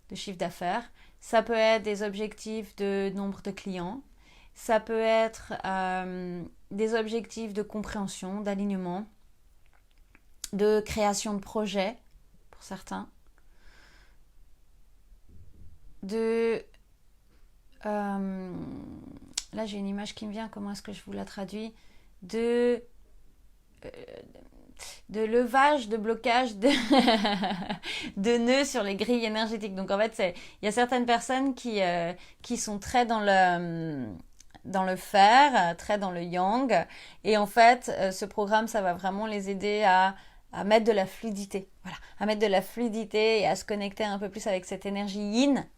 de chiffre d'affaires, ça peut être des objectifs de nombre de clients, ça peut être des objectifs de compréhension, d'alignement, de création de projets pour certains. Là j'ai une image qui me vient, comment est-ce que je vous la traduis, de levage, de blocage de, de nœuds sur les grilles énergétiques. Donc en fait il y a certaines personnes qui sont très dans le fer, très dans le yang, et en fait ce programme ça va vraiment les aider à mettre de la fluidité, voilà, à mettre de la fluidité et à se connecter un peu plus avec cette énergie yin,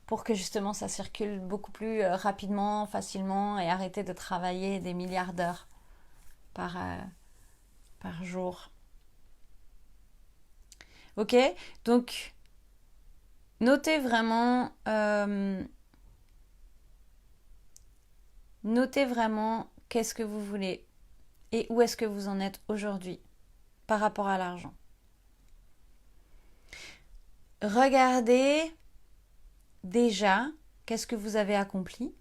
pour que justement ça circule beaucoup plus rapidement, facilement, et arrêter de travailler des milliards d'heures par jour. Ok, donc notez vraiment qu'est-ce que vous voulez et où est-ce que vous en êtes aujourd'hui par rapport à l'argent. Regardez déjà qu'est-ce que vous avez accompli.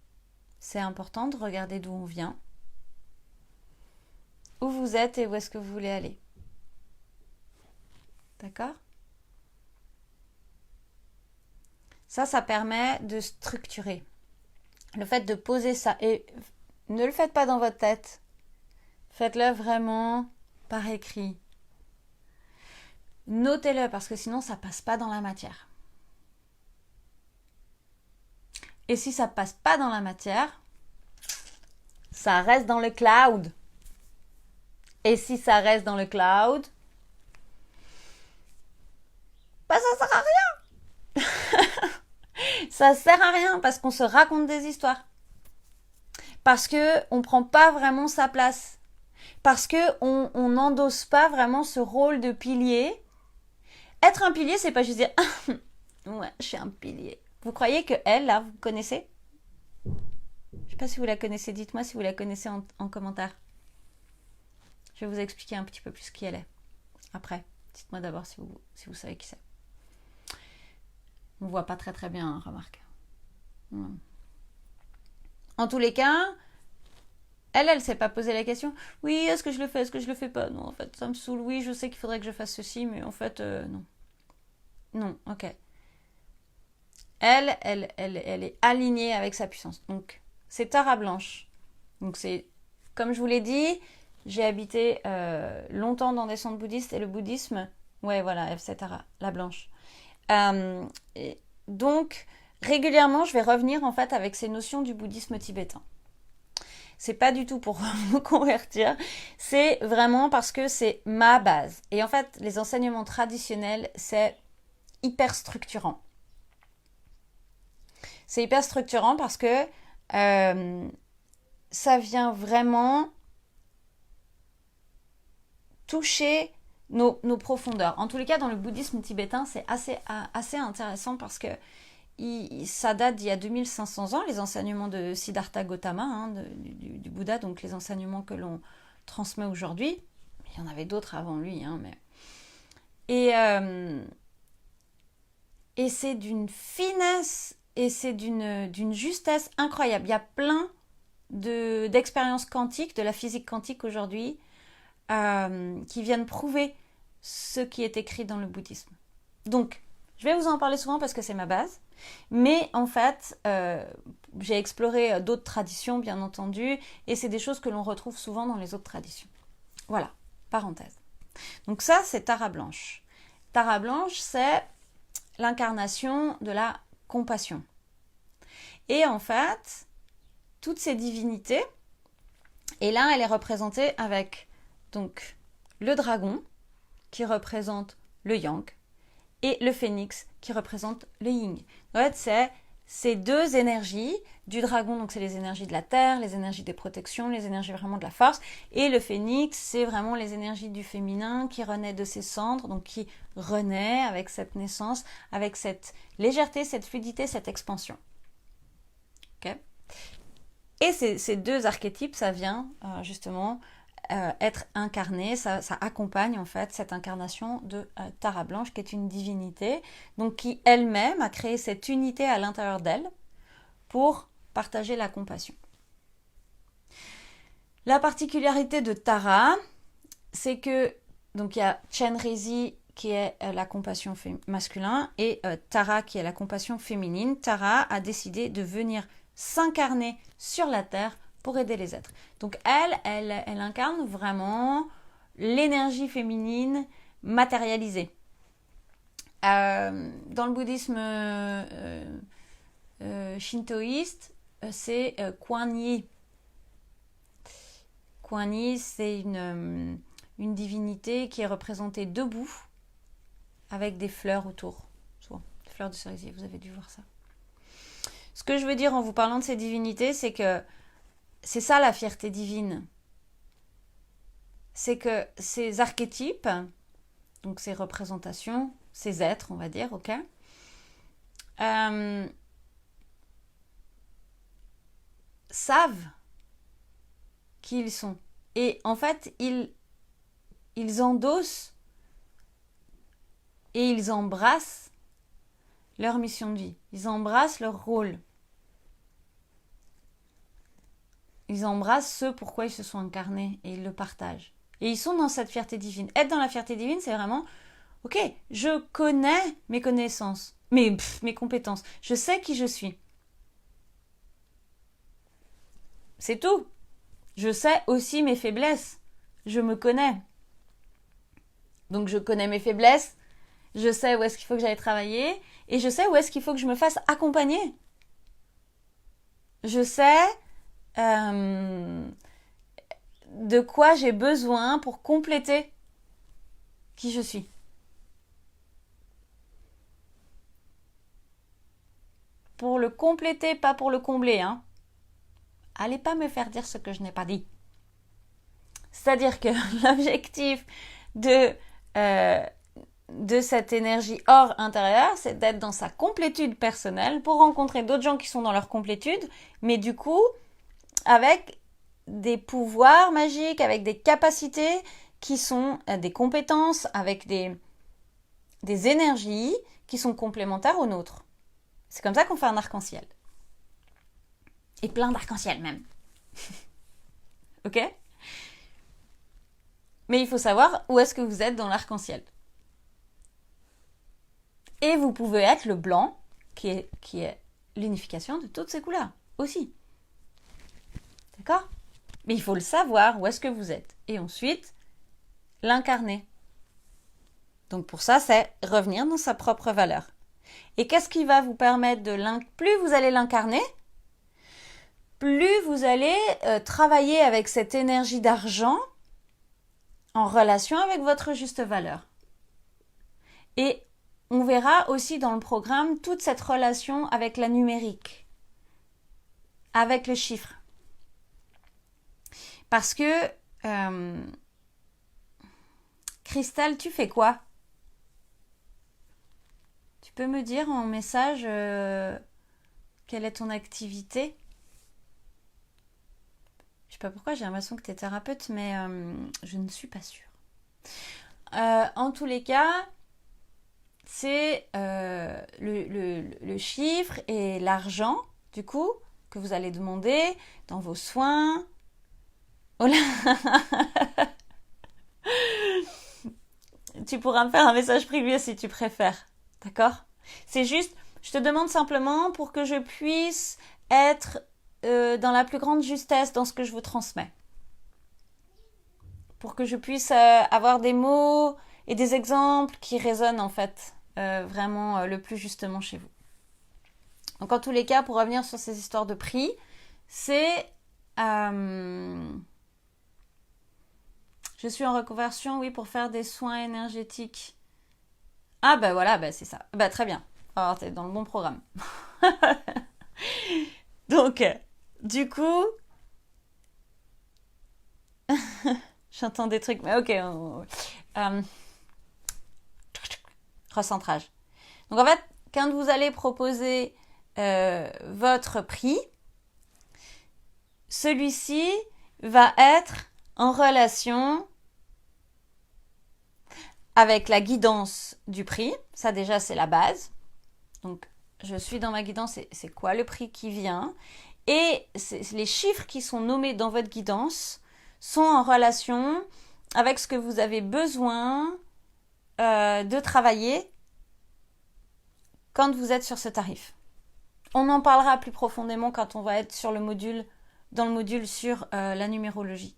C'est important de regarder d'où on vient, où vous êtes et où est-ce que vous voulez aller. D'accord? Ça permet de structurer. Le fait de poser ça, et ne le faites pas dans votre tête. Faites-le vraiment par écrit. Notez-le parce que sinon ça passe pas dans la matière. Et si ça passe pas dans la matière, ça reste dans le cloud. Et si ça reste dans le cloud, bah ça sert à rien. Ça sert à rien parce qu'on se raconte des histoires. Parce qu'on ne prend pas vraiment sa place. Parce qu'on n'endosse pas vraiment ce rôle de pilier. Être un pilier, c'est pas juste dire ouais, je suis un pilier. Vous croyez que elle, là, vous connaissez? Je sais pas si vous la connaissez. Dites-moi si vous la connaissez en commentaire. Je vais vous expliquer un petit peu plus qui elle est. Après, dites-moi d'abord si vous savez qui c'est. On voit pas très très bien, hein, remarque. En tous les cas, elle s'est pas posé la question. Oui, est-ce que je le fais, est-ce que je le fais pas? Non, en fait, ça me saoule. Oui, je sais qu'il faudrait que je fasse ceci, mais en fait, non. Non, ok. Elle est alignée avec sa puissance. Donc, c'est Tara Blanche. Donc, c'est, comme je vous l'ai dit, j'ai habité longtemps dans des centres bouddhistes et le bouddhisme, ouais, voilà, c'est Tara, la Blanche. Donc, régulièrement, je vais revenir en fait avec ces notions du bouddhisme tibétain. C'est pas du tout pour vous convertir, c'est vraiment parce que c'est ma base. Et en fait, les enseignements traditionnels, c'est hyper structurant. C'est hyper structurant parce que ça vient vraiment toucher nos profondeurs. En tous les cas, dans le bouddhisme tibétain, c'est assez intéressant parce que ça date d'il y a 2500 ans, les enseignements de Siddhartha Gautama, hein, du Bouddha, donc les enseignements que l'on transmet aujourd'hui. Il y en avait d'autres avant lui, hein, mais... Et c'est d'une finesse et c'est d'une justesse incroyable. Il y a plein d'expériences quantiques, de la physique quantique aujourd'hui, qui viennent prouver ce qui est écrit dans le bouddhisme. Donc, je vais vous en parler souvent parce que c'est ma base. Mais en fait, j'ai exploré d'autres traditions, bien entendu, et c'est des choses que l'on retrouve souvent dans les autres traditions. Voilà, parenthèse. Donc ça, c'est Tara Blanche. Tara Blanche, c'est l'incarnation de la compassion. Et en fait, toutes ces divinités, et là, elle est représentée avec donc le dragon, qui représente le yang, et le phénix, qui représente le yin. En fait, c'est ces deux énergies du dragon, donc c'est les énergies de la terre, les énergies des protections, les énergies vraiment de la force, et le phénix, c'est vraiment les énergies du féminin qui renaît de ses cendres, donc qui renaît avec cette naissance, avec cette légèreté, cette fluidité, cette expansion. Okay. Et ces deux archétypes, ça vient justement être incarné, ça accompagne en fait cette incarnation de Tara Blanche, qui est une divinité, donc qui elle-même a créé cette unité à l'intérieur d'elle pour partager la compassion. La particularité de Tara, c'est que donc il y a Chenrezi qui est la compassion masculine et Tara qui est la compassion féminine. Tara a décidé de venir s'incarner sur la terre pour aider les êtres. Donc elle incarne vraiment l'énergie féminine matérialisée. Dans le bouddhisme shintoïste, c'est Kuan Yi. Kuan Yi, c'est une divinité qui est représentée debout avec des fleurs autour. Souvent, des fleurs de cerisier, vous avez dû voir ça. Ce que je veux dire en vous parlant de ces divinités, c'est que c'est ça la fierté divine. C'est que ces archétypes, donc ces représentations, ces êtres, on va dire, ok, savent qui ils sont. Et en fait, ils endossent et ils embrassent leur mission de vie. Ils embrassent leur rôle. Ils embrassent ce pourquoi ils se sont incarnés et ils le partagent. Et ils sont dans cette fierté divine. Être dans la fierté divine, c'est vraiment, ok, je connais mes connaissances, mes compétences. Je sais qui je suis. C'est tout. Je sais aussi mes faiblesses. Je me connais. Donc je connais mes faiblesses. Je sais où est-ce qu'il faut que j'aille travailler. Et je sais où est-ce qu'il faut que je me fasse accompagner. Je sais de quoi j'ai besoin pour compléter qui je suis. Pour le compléter, pas pour le combler, hein. Allez pas me faire dire ce que je n'ai pas dit. C'est-à-dire que l'objectif de cette énergie hors intérieure, c'est d'être dans sa complétude personnelle pour rencontrer d'autres gens qui sont dans leur complétude, mais du coup, avec des pouvoirs magiques, avec des capacités qui sont des compétences, avec des énergies qui sont complémentaires aux nôtres. C'est comme ça qu'on fait un arc-en-ciel. Et plein d'arc-en-ciel même. Ok ? Mais il faut savoir où est-ce que vous êtes dans l'arc-en-ciel. Et vous pouvez être le blanc, qui est l'unification de toutes ces couleurs, aussi. D'accord ? Mais il faut le savoir, où est-ce que vous êtes. Et ensuite, l'incarner. Donc pour ça, c'est revenir dans sa propre valeur. Et qu'est-ce qui va vous permettre plus vous allez l'incarner, plus vous allez travailler avec cette énergie d'argent en relation avec votre juste valeur. Et on verra aussi dans le programme toute cette relation avec la numérique, avec le chiffre. Parce que, Cristal, tu fais quoi? Tu peux me dire en message quelle est ton activité? Je sais pas pourquoi, j'ai l'impression que tu es thérapeute, mais je ne suis pas sûre. En tous les cas, c'est le chiffre et l'argent, du coup, que vous allez demander dans vos soins. Oh là Tu pourras me faire un message privé si tu préfères. D'accord? C'est juste, je te demande simplement pour que je puisse être dans la plus grande justesse dans ce que je vous transmets. Pour que je puisse avoir des mots et des exemples qui résonnent en fait vraiment le plus justement chez vous. Donc en tous les cas, pour revenir sur ces histoires de prix, c'est... je suis en reconversion, oui, pour faire des soins énergétiques. Ah bah voilà, bah c'est ça. Bah très bien. Alors t'es dans le bon programme. Donc, du coup, j'entends des trucs, mais ok. Recentrage. Donc en fait, quand vous allez proposer votre prix, celui-ci va être en relation avec la guidance du prix. Ça déjà, c'est la base. Donc, je suis dans ma guidance, c'est quoi le prix qui vient? Et les chiffres qui sont nommés dans votre guidance sont en relation avec ce que vous avez besoin de travailler quand vous êtes sur ce tarif. On en parlera plus profondément quand on va être sur dans le module sur la numérologie.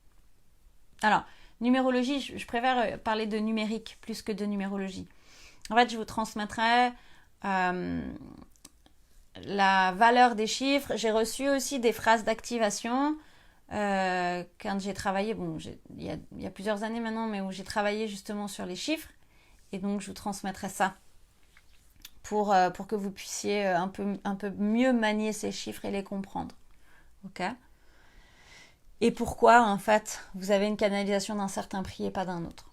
Alors, numérologie, je préfère parler de numérique plus que de numérologie. En fait, je vous transmettrai la valeur des chiffres. J'ai reçu aussi des phrases d'activation quand j'ai travaillé, il y a plusieurs années maintenant, mais où j'ai travaillé justement sur les chiffres. Et donc, je vous transmettrai ça pour que vous puissiez un peu mieux manier ces chiffres et les comprendre. Ok ? Et pourquoi, en fait, vous avez une canalisation d'un certain prix et pas d'un autre.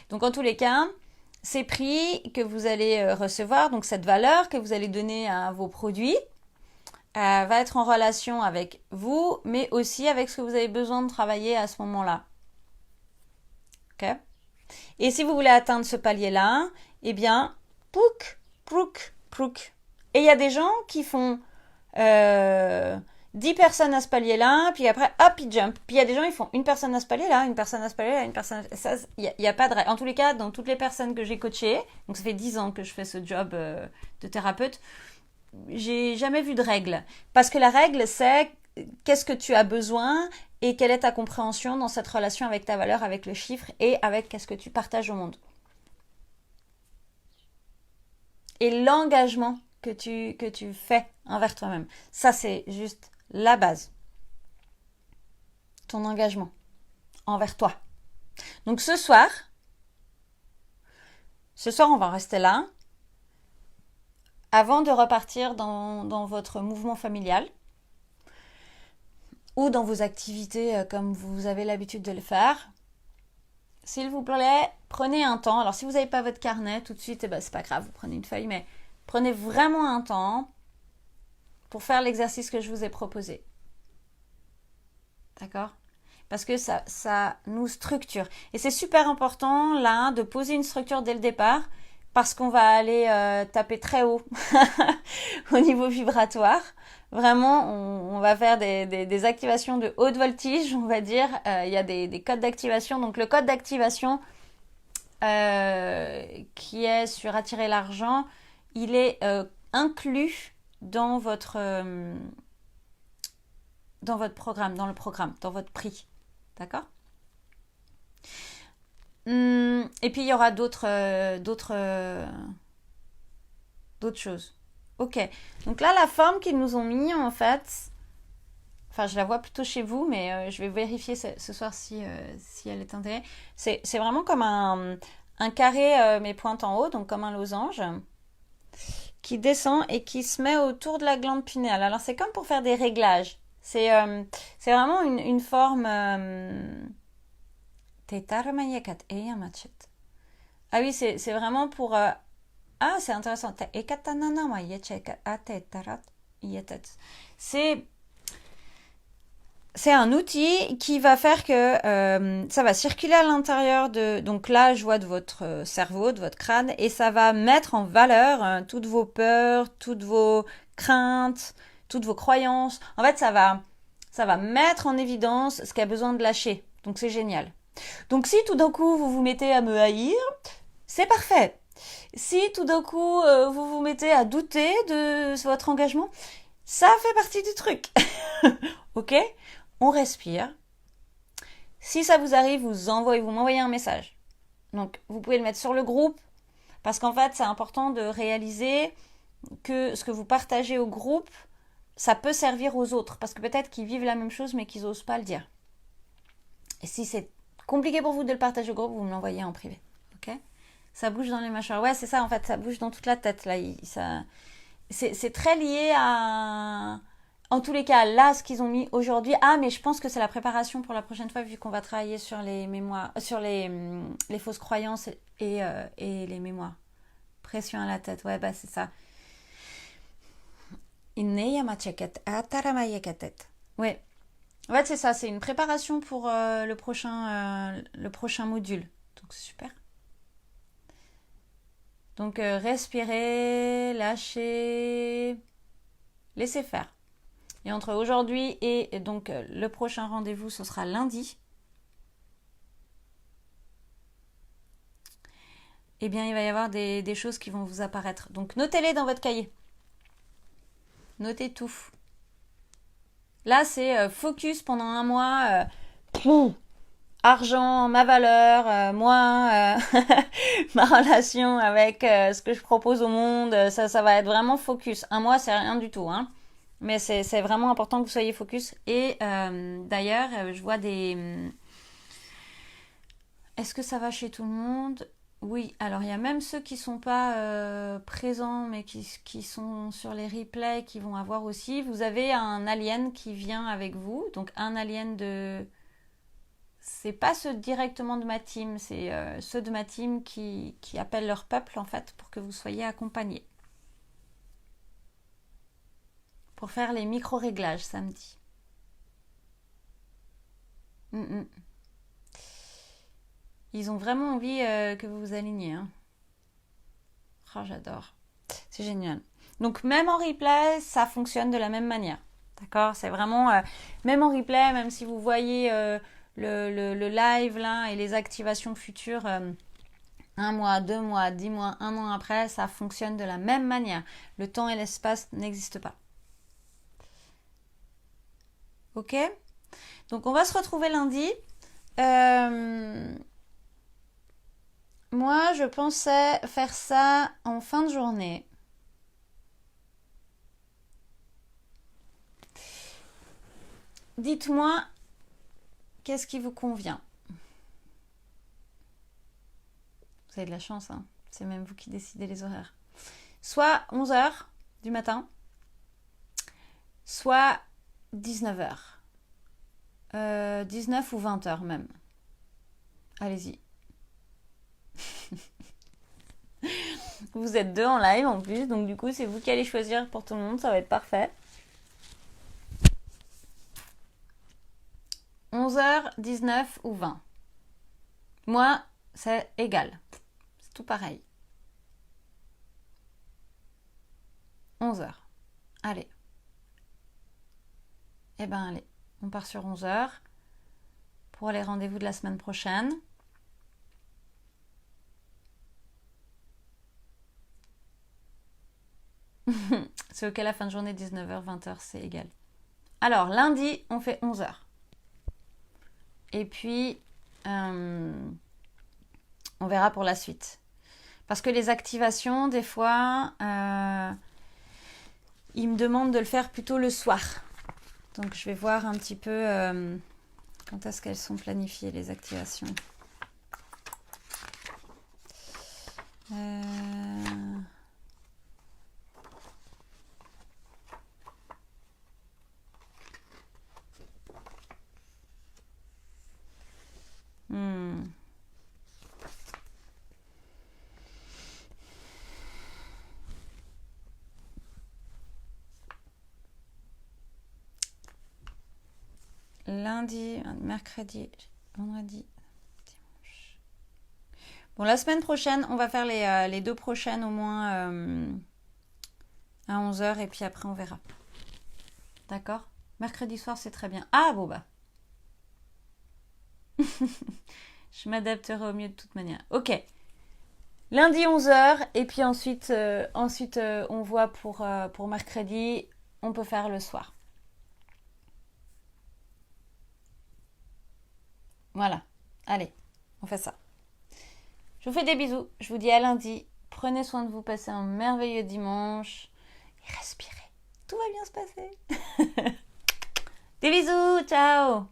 Donc, en tous les cas, ces prix que vous allez recevoir, donc cette valeur que vous allez donner à vos produits, va être en relation avec vous, mais aussi avec ce que vous avez besoin de travailler à ce moment-là. Ok ? Et si vous voulez atteindre ce palier-là, eh bien, prouk. Et il y a des gens qui font 10 personnes à ce palier-là, puis après, hop, ils jump. Puis il y a des gens, ils font une personne à ce palier-là, une personne à ce palier-là, une personne... Il n'y a pas de règle. En tous les cas, dans toutes les personnes que j'ai coachées, donc ça fait 10 ans que je fais ce job de thérapeute, j'ai jamais vu de règle. Parce que la règle, c'est qu'est-ce que tu as besoin et quelle est ta compréhension dans cette relation avec ta valeur, avec le chiffre et avec qu'est-ce que tu partages au monde. Et l'engagement que tu fais envers toi-même. Ça, c'est juste la base. Ton engagement envers toi. Donc ce soir, on va rester là. Avant de repartir dans votre mouvement familial ou dans vos activités comme vous avez l'habitude de le faire, s'il vous plaît, prenez un temps. Alors si vous n'avez pas votre carnet tout de suite, c'est pas grave, vous prenez une feuille, mais prenez vraiment un temps pour faire l'exercice que je vous ai proposé. D'accord ? Parce que ça nous structure. Et c'est super important, là, de poser une structure dès le départ, parce qu'on va aller taper très haut au niveau vibratoire. Vraiment, on va faire des activations de haute voltige, on va dire. Il y a des codes d'activation. Donc, le code d'activation qui est sur attirer l'argent, il est inclus dans votre programme, dans votre prix. D'accord ? Et puis il y aura d'autres choses. Ok. Donc là, la forme qu'ils nous ont mis, en fait, enfin, je la vois plutôt chez vous, mais je vais vérifier ce soir si elle est intégrée. C'est vraiment comme un carré, mais pointe en haut, donc comme un losange, qui descend et qui se met autour de la glande pinéale. Alors c'est comme pour faire des réglages. C'est vraiment une forme... Ah oui, c'est vraiment pour... Ah, c'est intéressant. C'est c'est un outil qui va faire que ça va circuler à l'intérieur de donc là je vois de votre cerveau, de votre crâne, et ça va mettre en valeur toutes vos peurs, toutes vos craintes, toutes vos croyances. En fait, ça va mettre en évidence ce qui a besoin de lâcher. Donc c'est génial. Donc si tout d'un coup vous vous mettez à me haïr, c'est parfait. Si tout d'un coup vous vous mettez à douter de votre engagement, ça fait partie du truc. Ok? On respire. Si ça vous arrive, vous m'envoyez un message. Donc, vous pouvez le mettre sur le groupe, parce qu'en fait, c'est important de réaliser que ce que vous partagez au groupe, ça peut servir aux autres, parce que peut-être qu'ils vivent la même chose, mais qu'ils n'osent pas le dire. Et si c'est compliqué pour vous de le partager au groupe, vous me l'envoyez en privé. Ok? Ça bouge dans les mâchoires. Ouais, c'est ça, en fait, ça bouge dans toute la tête. Là, c'est très lié à... En tous les cas, là, ce qu'ils ont mis aujourd'hui... Ah, mais je pense que c'est la préparation pour la prochaine fois, vu qu'on va travailler sur les mémoires... Sur les fausses croyances et les mémoires. Pression à la tête, ouais, bah c'est ça. Ouais. En fait, c'est ça, c'est une préparation pour le prochain module. Donc, c'est super. Donc, respirez, lâchez, laissez faire. Et entre aujourd'hui et donc le prochain rendez-vous, ce sera lundi. Eh bien, il va y avoir des choses qui vont vous apparaître. Donc, notez-les dans votre cahier. Notez tout. Là, c'est focus pendant un mois. Argent, ma valeur, moi, ma relation avec ce que je propose au monde. Ça va être vraiment focus. Un mois, c'est rien du tout, hein. Mais c'est vraiment important que vous soyez focus. Et d'ailleurs, je vois des... Est-ce que ça va chez tout le monde? Oui, alors il y a même ceux qui sont pas présents, mais qui sont sur les replays, qui vont avoir aussi. Vous avez un alien qui vient avec vous. Donc un alien de... C'est pas ceux directement de ma team, c'est ceux de ma team qui appellent leur peuple, en fait, pour que vous soyez accompagnés. Pour faire les micro-réglages samedi. Ils ont vraiment envie que vous vous aligniez. Hein. Oh, j'adore. C'est génial. Donc même en replay, ça fonctionne de la même manière. D'accord? C'est vraiment... même en replay, même si vous voyez le live là et les activations futures... un mois, 2 mois, 10 mois, un an après, ça fonctionne de la même manière. Le temps et l'espace n'existent pas. Ok? Donc on va se retrouver lundi. Moi, je pensais faire ça en fin de journée. Dites-moi, qu'est-ce qui vous convient? Vous avez de la chance, hein. C'est même vous qui décidez les horaires. Soit 11h du matin, soit 19h. 19 ou 20h même. Allez-y. Vous êtes deux en live en plus, donc du coup c'est vous qui allez choisir pour tout le monde, ça va être parfait. 11h, 19 ou 20. Moi, c'est égal. C'est tout pareil. 11h. Allez. Eh ben allez, on part sur 11h pour les rendez-vous de la semaine prochaine. C'est ok, la fin de journée, 19h, 20h, c'est égal. Alors, lundi, on fait 11h. Et puis, on verra pour la suite. Parce que les activations, des fois, ils me demandent de le faire plutôt le soir. Donc, je vais voir un petit peu quand est-ce qu'elles sont planifiées, les activations. lundi, mercredi, vendredi, dimanche. Bon, la semaine prochaine, on va faire les 2 prochaines au moins à 11h et puis après on verra. D'accord? Mercredi soir, c'est très bien. Ah, bon bah. Je m'adapterai au mieux de toute manière. Ok. Lundi 11h et puis ensuite, on voit pour mercredi. On peut faire le soir. Voilà. Allez, on fait ça. Je vous fais des bisous. Je vous dis à lundi. Prenez soin de vous. Passez un merveilleux dimanche. Et respirez. Tout va bien se passer. Des bisous. Ciao.